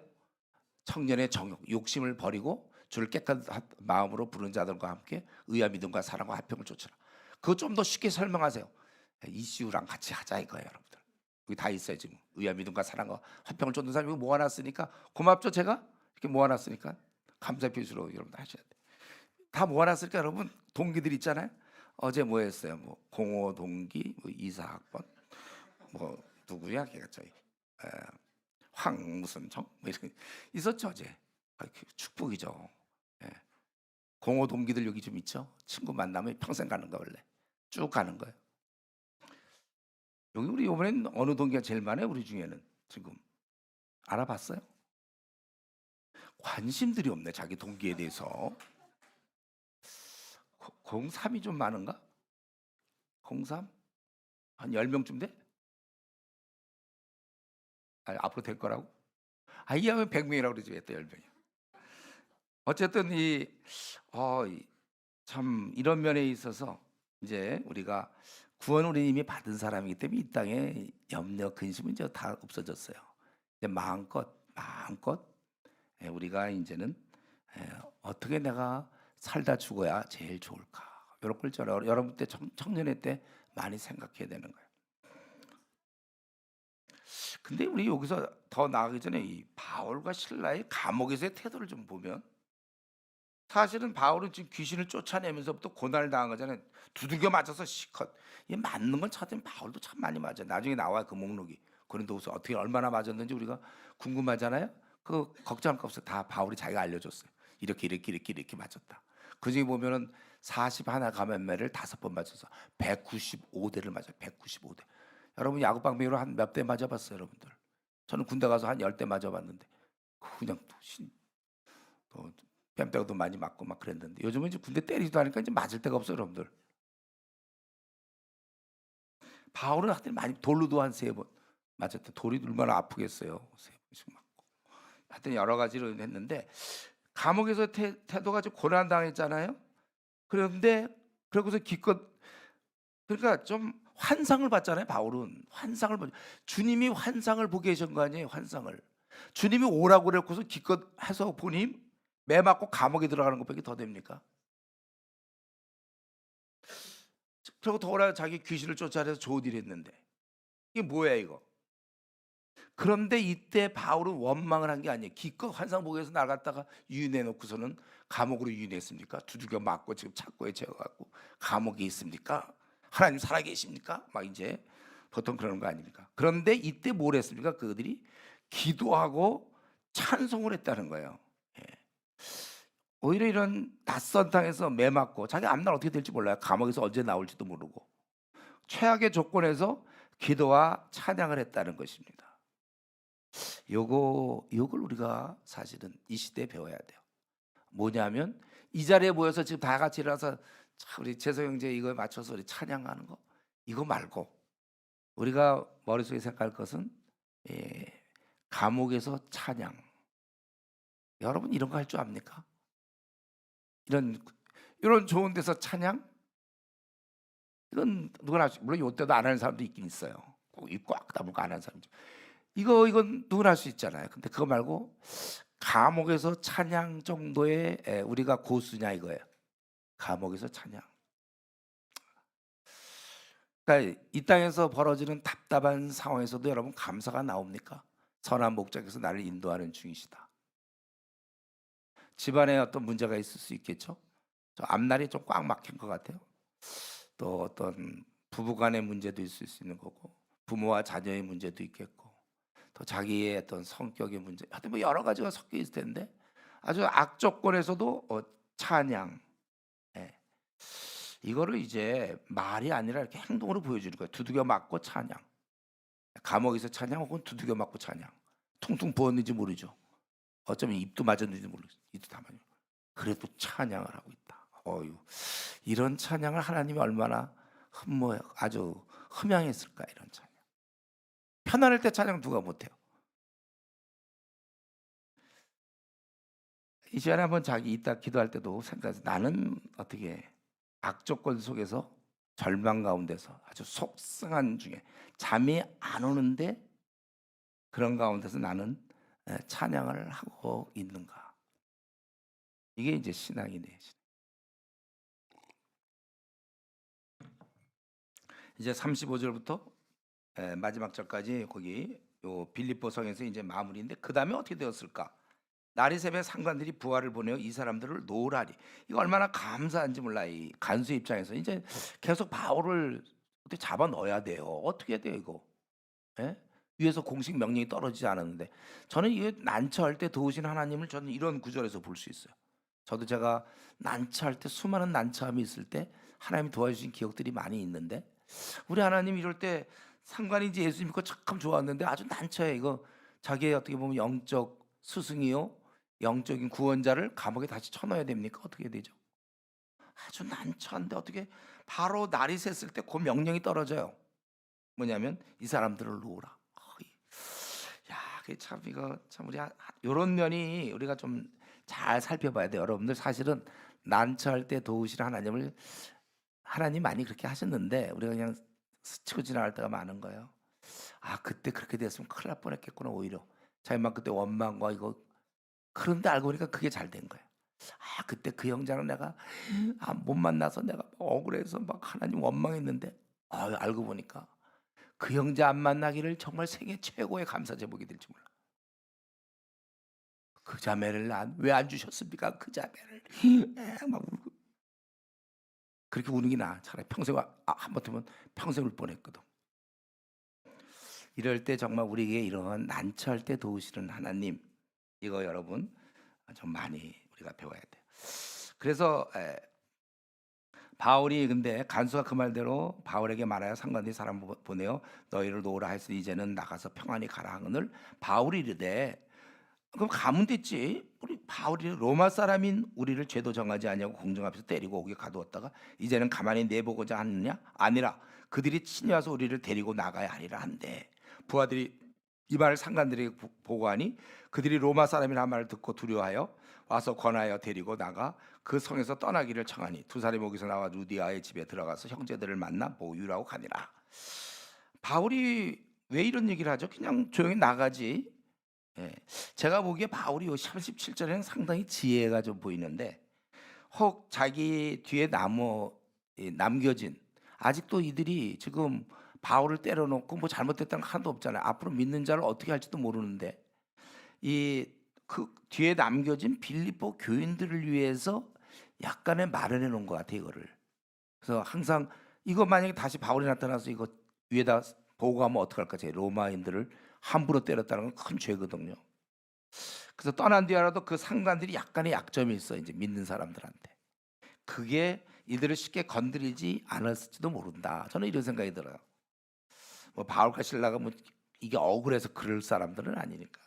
청년의 정욕, 욕심을 버리고 주를 깨끗한 마음으로 부르는 자들과 함께 의와 믿음과 사랑과 화평을 쫓으라. 그거 좀 더 쉽게 설명하세요. 이슈랑 같이 하자 이거예요, 여러분들. 여기 다 있어요 지금. 의와 믿음과 사랑과 화평을 쫓는 사람이 이거 모아놨으니까 고맙죠. 제가 이렇게 모아놨으니까 감사 표시로 여러분들 하셔야 돼요. 다 모아놨으니까 여러분 동기들 있잖아요. 어제 뭐 했어요? 뭐 공호 동기, 뭐 이사학번, 뭐 누구야 걔가 저희 황 무슨 정 뭐 이런 있었죠 어제. 축복이죠. 예. 공호 동기들 여기 좀 있죠. 친구 만나면 평생 가는 거, 원래 쭉 가는 거예요. 여기 우리 이번엔 어느 동기가 제일 많아요? 우리 중에는 지금 알아봤어요? 관심들이 없네 자기 동기에 대해서. 03이 좀 많은가? 03? 한 10명쯤 돼? 앞으로 될 거라고? 이게 하면 100명이라고 그러지 왜 또 10명이야. 어쨌든 참 이런 면에 있어서 이제 우리가 구원 우리 이미 받은 사람이기 때문에 이 땅에 염려, 근심은 이제 다 없어졌어요. 이제 마음껏 우리가 이제는 어떻게 내가 살다 죽어야 제일 좋을까, 이런 걸 여러분 때 청년회 때 많이 생각해야 되는 거예요. 근데 우리 여기서 더 나아가기 전에 이 바울과 실라의 감옥에서의 태도를 좀 보면, 사실은 바울은 지금 귀신을 쫓아내면서부터 고난을 당한 거잖아요. 두들겨 맞아서 시컷. 이 맞는 건 찾으면 바울도 참 많이 맞아. 나중에 나와요 그 목록이. 고린도후서 어떻게 얼마나 맞았는지 우리가 궁금하잖아요. 그 걱정할 거 없어요. 다 바울이 자기가 알려줬어요. 이렇게 맞았다. 그 중에 보면은 41 감염매를 5번 맞아서 195대를 맞아요. 195대. 여러분 야구방망이로 한 몇 대 맞아봤어요, 여러분들? 저는 군대 가서 한 10대 맞아봤는데 그냥 또 뺨때도 많이 맞고 막 그랬는데 요즘은 이제 군대 때리지도 않으니까 이제 맞을 데가 없어요, 여러분들. 바울은 하여튼 많이 돌로도 한 3번 맞았대. 돌이 얼마나 아프겠어요. 3번씩 맞고. 하여튼 여러 가지로 했는데 감옥에서 태도가 좀 고난당했잖아요. 그런데 그러고서 기껏 그러니까 좀 환상을 봤잖아요. 바울은 환상을 주님이 환상을 보게 하신 거 아니에요. 환상을 주님이 오라고 그랬고서 기껏 해서 보니 매 맞고 감옥에 들어가는 것밖에 더 됩니까? 그리고 더구나 자기 귀신을 쫓아내서 좋은 일 했는데 이게 뭐야 이거. 그런데 이때 바울은 원망을 한 게 아니에요. 기껏 환상 보기 위해서 나갔다가 유인해 놓고서는 감옥으로 유인했습니까? 두들겨 맞고 지금 착고에 채워갖고 감옥에 있습니까? 하나님 살아계십니까? 막 이제 보통 그러는 거 아닙니까? 그런데 이때 뭘 했습니까? 그들이 기도하고 찬송을 했다는 거예요. 예. 오히려 이런 낯선 땅에서 매 맞고 자기 앞날 어떻게 될지 몰라요. 감옥에서 언제 나올지도 모르고 최악의 조건에서 기도와 찬양을 했다는 것입니다. 요걸 우리가 사실은 이 시대에 배워야 돼요. 뭐냐면 이 자리에 모여서 지금 다 같이 일어나서 우리 재석 형제 이거에 맞춰서 우리 찬양하는 거 이거 말고 우리가 머릿속에 생각할 것은 감옥에서 찬양. 여러분 이런 거 할 줄 압니까? 이런 좋은 데서 찬양? 이건 누구나 물론 이때도 안 하는 사람도 있긴 있어요. 꼭 입 꽉 다물고 안 하는 사람도. 이건 누구나 할 수 있잖아요. 근데 그거 말고 감옥에서 찬양 정도의 우리가 고수냐 이거예요. 감옥에서 찬양. 그러니까 이 땅에서 벌어지는 답답한 상황에서도 여러분 감사가 나옵니까? 선한 목자께서 나를 인도하는 중이시다. 집안에 어떤 문제가 있을 수 있겠죠. 저 앞날이 좀 꽉 막힌 것 같아요. 또 어떤 부부간의 문제도 있을 수 있는 거고 부모와 자녀의 문제도 있겠고 또 자기의 어떤 성격의 문제 하여튼 뭐 여러 가지가 섞여 있을 텐데 아주 악조건에서도 찬양 이거를 이제 말이 아니라 이렇게 행동으로 보여주는 거예요. 두들겨 맞고 찬양. 감옥에서 찬양 혹은 두들겨 맞고 찬양. 퉁퉁 부었는지 모르죠. 어쩌면 입도 맞았는지 모르겠어요. 입도 다 맞아요. 그래도 찬양을 하고 있다. 이런 찬양을 하나님이 얼마나 아주 흠양했을까 이런 찬양. 편안할 때 찬양 누가 못해요. 이 시간에 한번 자기 이따 기도할 때도 생각해서 나는 어떻게 악조건 속에서 절망 가운데서 아주 속상한 중에 잠이 안 오는데 그런 가운데서 나는 찬양을 하고 있는가. 이게 이제 신앙이네. 이제 35절부터 마지막 절까지 거기 요 빌립보 성에서 이제 마무리인데 그 다음에 어떻게 되었을까? 날이 새며 상관들이 부하를 보내어 이 사람들을 놓으라리. 이거 얼마나 감사한지 몰라. 이 간수 입장에서 이제 계속 바울을 어떻게 잡아 넣어야 돼요. 어떻게 해야 돼요 이거? 예? 위에서 공식 명령이 떨어지지 않았는데 저는 이게 난처할 때 도우신 하나님을 저는 이런 구절에서 볼 수 있어요. 저도 제가 난처할 때 수많은 난처함이 있을 때 하나님이 도와주신 기억들이 많이 있는데 우리 하나님 이럴 때 상관인지 예수 믿고 참 좋았는데 아주 난처해. 이거 자기의 어떻게 보면 영적 스승이요 영적인 구원자를 감옥에 다시 쳐넣어야 됩니까? 어떻게 되죠? 아주 난처한데 어떻게 바로 날이 샜을 때 그 명령이 떨어져요. 뭐냐면 이 사람들을 놓으라. 야, 그게 참 이거 참 우리 이런 면이 우리가 좀 잘 살펴봐야 돼요. 여러분들 사실은 난처할 때 도우시는 하나님 많이 그렇게 하셨는데 우리가 그냥 스치고 지나갈 때가 많은 거예요. 아, 그때 그렇게 됐으면 큰일 날 뻔했겠구나 오히려. 자기만 그때 원망과 이거 그런데 알고 보니까 그게 잘 된 거예요. 아, 그때 그 형제는 내가 못 만나서 내가 억울해서 막 하나님 원망했는데 알고 보니까 그 형제 안 만나기를 정말 생애 최고의 감사 제목이 될지 몰라. 그 자매를 왜 안 주셨습니까? 그 자매를 막 울고 그렇게 우는 게 나아. 차라리 평생 한번더면 평생 울 뻔했거든. 이럴 때 정말 우리에게 이런 난처할 때 도우시는 하나님 이거 여러분 좀 많이 우리가 배워야 돼요. 그래서 바울이 근데 간수가 그 말대로 바울에게 말하여 상관들이 사람 보내어 너희를 놓으라 했으니 이제는 나가서 평안히 가라 하거늘 바울이 이르되 그럼 가면 됐지. 우리 바울이 로마 사람인 우리를 죄도 정하지 아니하고 공중 앞에서 때리고 오게 가두었다가 이제는 가만히 내보고자 하느냐? 아니라 그들이 친히 와서 우리를 데리고 나가야 하리라 한대. 부하들이 이 말을 상관들에게 보고하니 그들이 로마 사람이라는 말을 듣고 두려워하여 와서 권하여 데리고 나가 그 성에서 떠나기를 청하니 두 사람이 거기서 나와 루디아의 집에 들어가서 형제들을 만나 모유라고 가니라. 바울이 왜 이런 얘기를 하죠? 그냥 조용히 나가지. 예. 제가 보기에 바울이 요 37절에는 상당히 지혜가 좀 보이는데, 혹 자기 뒤에 남겨진, 아직도 이들이 지금 바울을 때려놓고 뭐 잘못됐다는 거 하나도 없잖아요. 앞으로 믿는 자를 어떻게 할지도 모르는데, 이 그 뒤에 남겨진 빌립보 교인들을 위해서 약간의 마련해 놓은 것 같아요, 이거를. 그래서 항상 이거 만약에 다시 바울이 나타나서 이거 위에다 보고하면 어떡할까? 제 로마인들을 함부로 때렸다는 건 큰 죄거든요. 그래서 떠난 뒤에라도 그 상관들이 약간의 약점이 있어, 이제 믿는 사람들한테. 그게 이들을 쉽게 건드리지 않았을지도 모른다. 저는 이런 생각이 들어요. 뭐 바울과 실라가 뭐 이게 억울해서 그럴 사람들은 아니니까.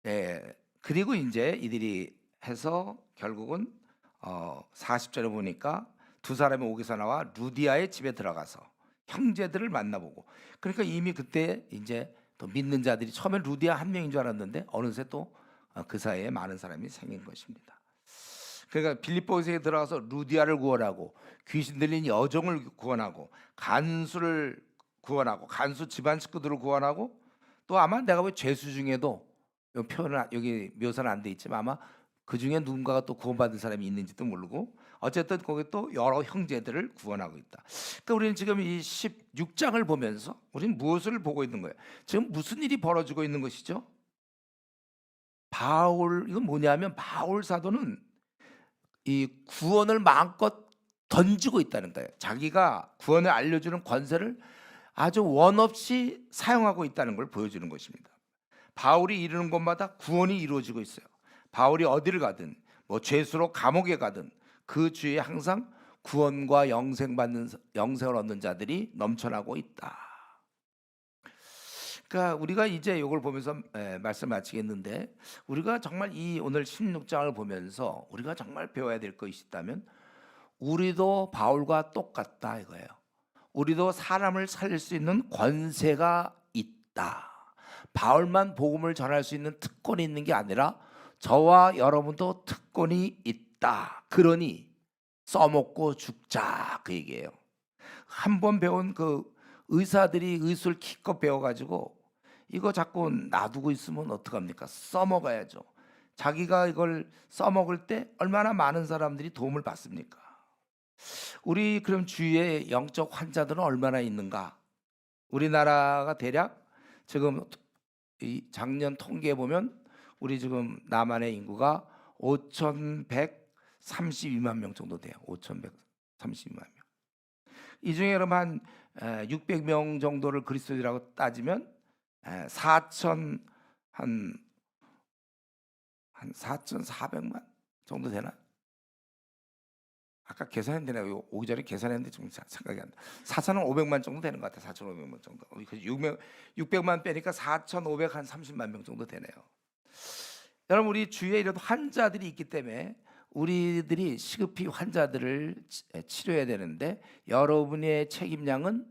예. 그리고 이제 이들이 해서 결국은 40절에 보니까 두 사람이 옥에서 나와 루디아의 집에 들어가서 형제들을 만나보고, 그러니까 이미 그때 이제 또 믿는 자들이 처음엔 루디아 한 명인 줄 알았는데 어느새 또 그 사이에 많은 사람이 생긴 것입니다. 그러니까 빌립보에 들어가서 루디아를 구원하고 귀신 들린 여종을 구원하고 간수를 구원하고 간수 집안 식구들을 구원하고, 또 아마 내가 볼 죄수 중에도 요 표현은 여기 묘사는 안 돼 있지만 아마 그 중에 누군가가 또 구원받은 사람이 있는지도 모르고, 어쨌든 거기 또 여러 형제들을 구원하고 있다. 그러니까 우리는 지금 이 16장을 보면서 우리는 무엇을 보고 있는 거예요? 지금 무슨 일이 벌어지고 있는 것이죠? 이건 뭐냐면 바울 사도는 이 구원을 마음껏 던지고 있다는 거예요. 자기가 구원을 알려주는 권세를 아주 원 없이 사용하고 있다는 걸 보여주는 것입니다. 바울이 이르는 곳마다 구원이 이루어지고 있어요. 바울이 어디를 가든 뭐 죄수로 감옥에 가든 그 주위에 항상 구원과 영생을 얻는 자들이 넘쳐나고 있다. 그러니까 우리가 이제 이걸 보면서 말씀 마치겠는데, 우리가 정말 이 오늘 16장을 보면서 우리가 정말 배워야 될 것이 있다면 우리도 바울과 똑같다 이거예요. 우리도 사람을 살릴 수 있는 권세가 있다. 바울만 복음을 전할 수 있는 특권이 있는 게 아니라 저와 여러분도 특권이 있다. 그러니 써먹고 죽자, 그 얘기예요. 한 번 배운 그 의사들이 의술 기껏 배워가지고 이거 자꾸 놔두고 있으면 어떡합니까? 써먹어야죠. 자기가 이걸 써먹을 때 얼마나 많은 사람들이 도움을 받습니까? 우리 그럼 주위에 영적 환자들은 얼마나 있는가? 우리나라가 대략 지금 이 작년 통계에 보면 우리 지금 남한의 인구가 5,132만 명 정도 돼요. 5,132만 명. 이 중에 그럼 한 600명 정도를 그리스도인이라고 따지면 4천 한 4,400만 정도 되나? 아까 계산했는데 내가 오기 전에 계산했는데 좀 생각이 안 나. 4,500만 정도 되는 것 같아. 4,500만 정도. 600만 빼니까 4,530만 명 정도 되네요. 여러분, 우리 주위에 이런 환자들이 있기 때문에 우리들이 시급히 환자들을 치료해야 되는데, 여러분의 책임량은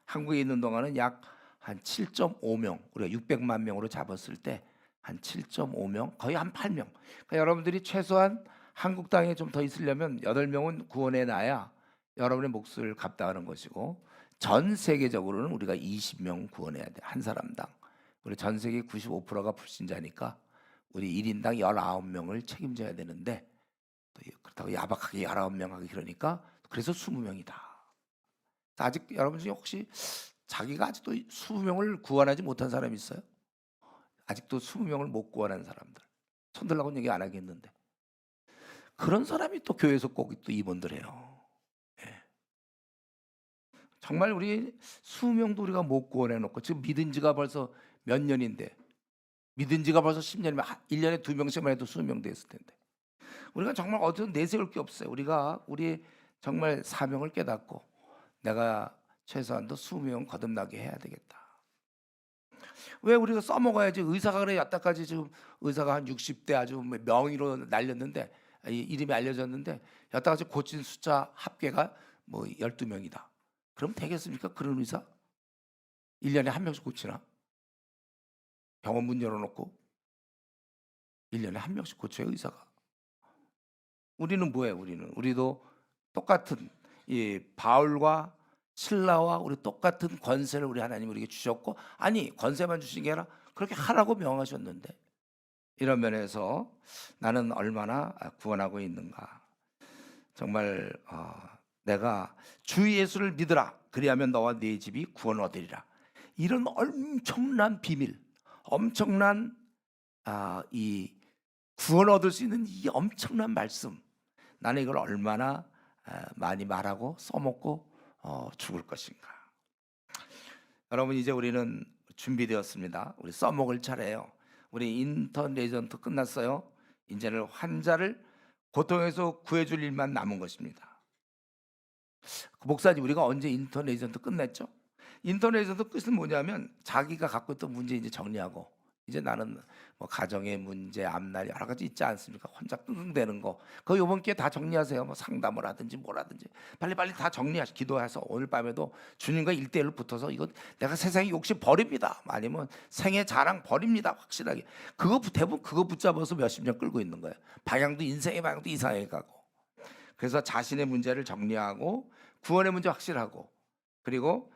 한국에 있는 동안은 약 한 7.5명, 우리가 600만 명으로 잡았을 때 한 7.5명, 거의 한 8명. 그러니까 여러분들이 최소한 한국 땅에 좀 더 있으려면 8명은 구원해 놔야 여러분의 몫을 감당하는 것이고, 전 세계적으로는 우리가 20명 구원해야 돼, 한 사람당. 우리 전 세계 95%가 불신자니까 우리 1인당 19명을 책임져야 되는데, 또 그렇다고 야박하게 19명 하기 그러니까 그래서 20명이다. 아직 여러분 중에 혹시 자기가 아직도 20명을 구원하지 못한 사람이 있어요? 아직도 20명을 못 구원한 사람들 손 들라고는 얘기 안 하겠는데, 그런 사람이 또 교회에서 꼭 또 입원들 해요. 예. 정말 우리 20명도 우리가 못 구원해 놓고 지금 믿은 지가 벌써 몇 년인데, 믿은 지가 벌써 10년이면 1년에 2명씩만 해도 20명 됐을 텐데, 우리가 정말 어디서 내세울 게 없어요. 우리가 우리 정말 사명을 깨닫고 내가 최소한도 20명 거듭나게 해야 되겠다. 왜 우리가 써먹어야지. 의사가 그래 여태까지 지금 의사가 한 60대 아주 명의로 날렸는데 이름이 알려졌는데 여태까지 고친 숫자 합계가 뭐 12명이다. 그럼 되겠습니까? 그런 의사? 1년에 한 명씩 고치나? 병원 문 열어놓고 1년에 한 명씩 고쳐요 의사가. 우리는 뭐예요? 우리도 똑같은 이 바울과 신라와 우리 똑같은 권세를 우리 하나님 우리에게 주셨고, 아니 권세만 주신 게 아니라 그렇게 하라고 명하셨는데, 이런 면에서 나는 얼마나 구원하고 있는가. 정말 내가 주 예수를 믿으라 그리하면 너와 네 집이 구원 얻으리라. 이런 엄청난 비밀, 엄청난 이 구원 얻을 수 있는 이 엄청난 말씀, 나는 이걸 얼마나 많이 말하고 써먹고 죽을 것인가. 여러분, 이제 우리는 준비되었습니다. 우리 써먹을 차례예요. 우리 인턴 레전트 끝났어요. 이제는 환자를 고통에서 구해줄 일만 남은 것입니다. 목사님, 우리가 언제 인턴 레전트 끝냈죠? 인턴 레전트 끝은 뭐냐면 자기가 갖고 있던 문제 이제 정리하고, 이제 나는 뭐 가정의 문제, 앞날 여러 가지 있지 않습니까? 혼자 끙끙대는 거, 그거 이번 기회에 다 정리하세요. 뭐 상담을 하든지 뭐라든지 빨리빨리 다 정리하시. 기도해서 오늘 밤에도 주님과 1대1로 붙어서 이거 내가 세상의 욕심 버립니다, 아니면 생애 자랑 버립니다, 확실하게. 그거 대부분 그거 붙잡아서 몇십 년 끌고 있는 거예요. 방향도 인생의 방향도 이상하게 가고. 그래서 자신의 문제를 정리하고 구원의 문제 확실하고, 그리고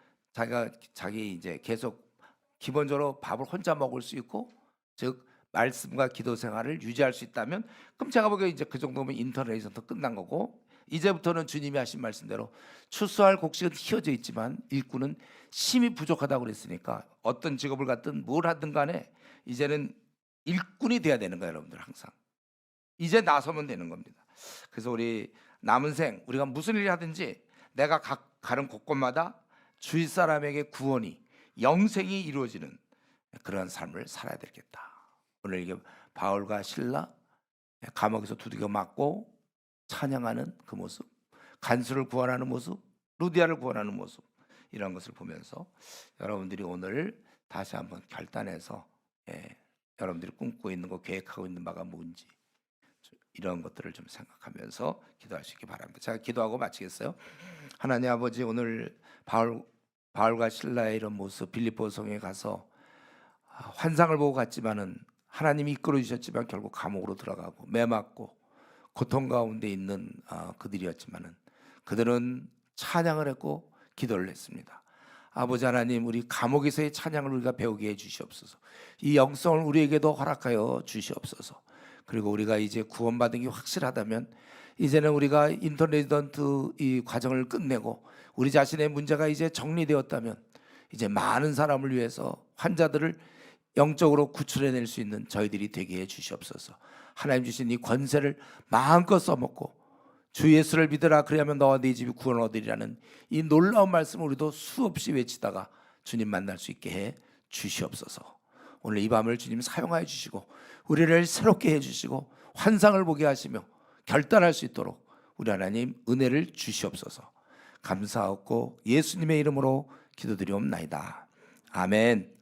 자기 이제 계속 기본적으로 밥을 혼자 먹을 수 있고, 즉 말씀과 기도 생활을 유지할 수 있다면, 그럼 제가 보기에 이제 그 정도면 인터넷에서 끝난 거고, 이제부터는 주님이 하신 말씀대로 추수할 곡식은 휘어져 있지만 일꾼은 심히 부족하다고 그랬으니까, 어떤 직업을 갖든 뭘 하든 간에 이제는 일꾼이 돼야 되는 거예요. 여러분들 항상 이제 나서면 되는 겁니다. 그래서 우리 남은 생 우리가 무슨 일을 하든지 내가 가는 곳곳마다 주위 사람에게 구원이, 영생이 이루어지는 그런 삶을 살아야 되겠다. 오늘 이게 바울과 신라 감옥에서 두들겨 맞고 찬양하는 그 모습, 간수를 구원하는 모습, 루디아를 구원하는 모습, 이런 것을 보면서 여러분들이 오늘 다시 한번 결단해서 여러분들이 꿈꾸고 있는 거, 계획하고 있는 바가 뭔지, 이런 것들을 좀 생각하면서 기도하시기 바랍니다. 제가 기도하고 마치겠어요. 하나님 아버지, 오늘 바울과 신라의 이런 모습, 빌립보 성에 가서 환상을 보고 갔지만은 하나님이 이끌어 주셨지만 결국 감옥으로 들어가고 매맞고 고통 가운데 있는 그들이었지만은 그들은 찬양을 했고 기도를 했습니다. 아버지 하나님, 우리 감옥에서의 찬양을 우리가 배우게 해 주시옵소서. 이 영성을 우리에게도 허락하여 주시옵소서. 그리고 우리가 이제 구원받은 게 확실하다면 이제는 우리가 인터레지던트 이 과정을 끝내고 우리 자신의 문제가 이제 정리되었다면 이제 많은 사람을 위해서 환자들을 영적으로 구출해낼 수 있는 저희들이 되게 해 주시옵소서. 하나님 주신 이 권세를 마음껏 써먹고 주 예수를 믿으라 그리하면 너와 네 집이 구원 얻으리라는 이 놀라운 말씀을 우리도 수없이 외치다가 주님 만날 수 있게 해 주시옵소서. 오늘 이 밤을 주님 사용하여 주시고 우리를 새롭게 해주시고 환상을 보게 하시며 결단할 수 있도록 우리 하나님 은혜를 주시옵소서. 감사하고 예수님의 이름으로 기도드리옵나이다. 아멘.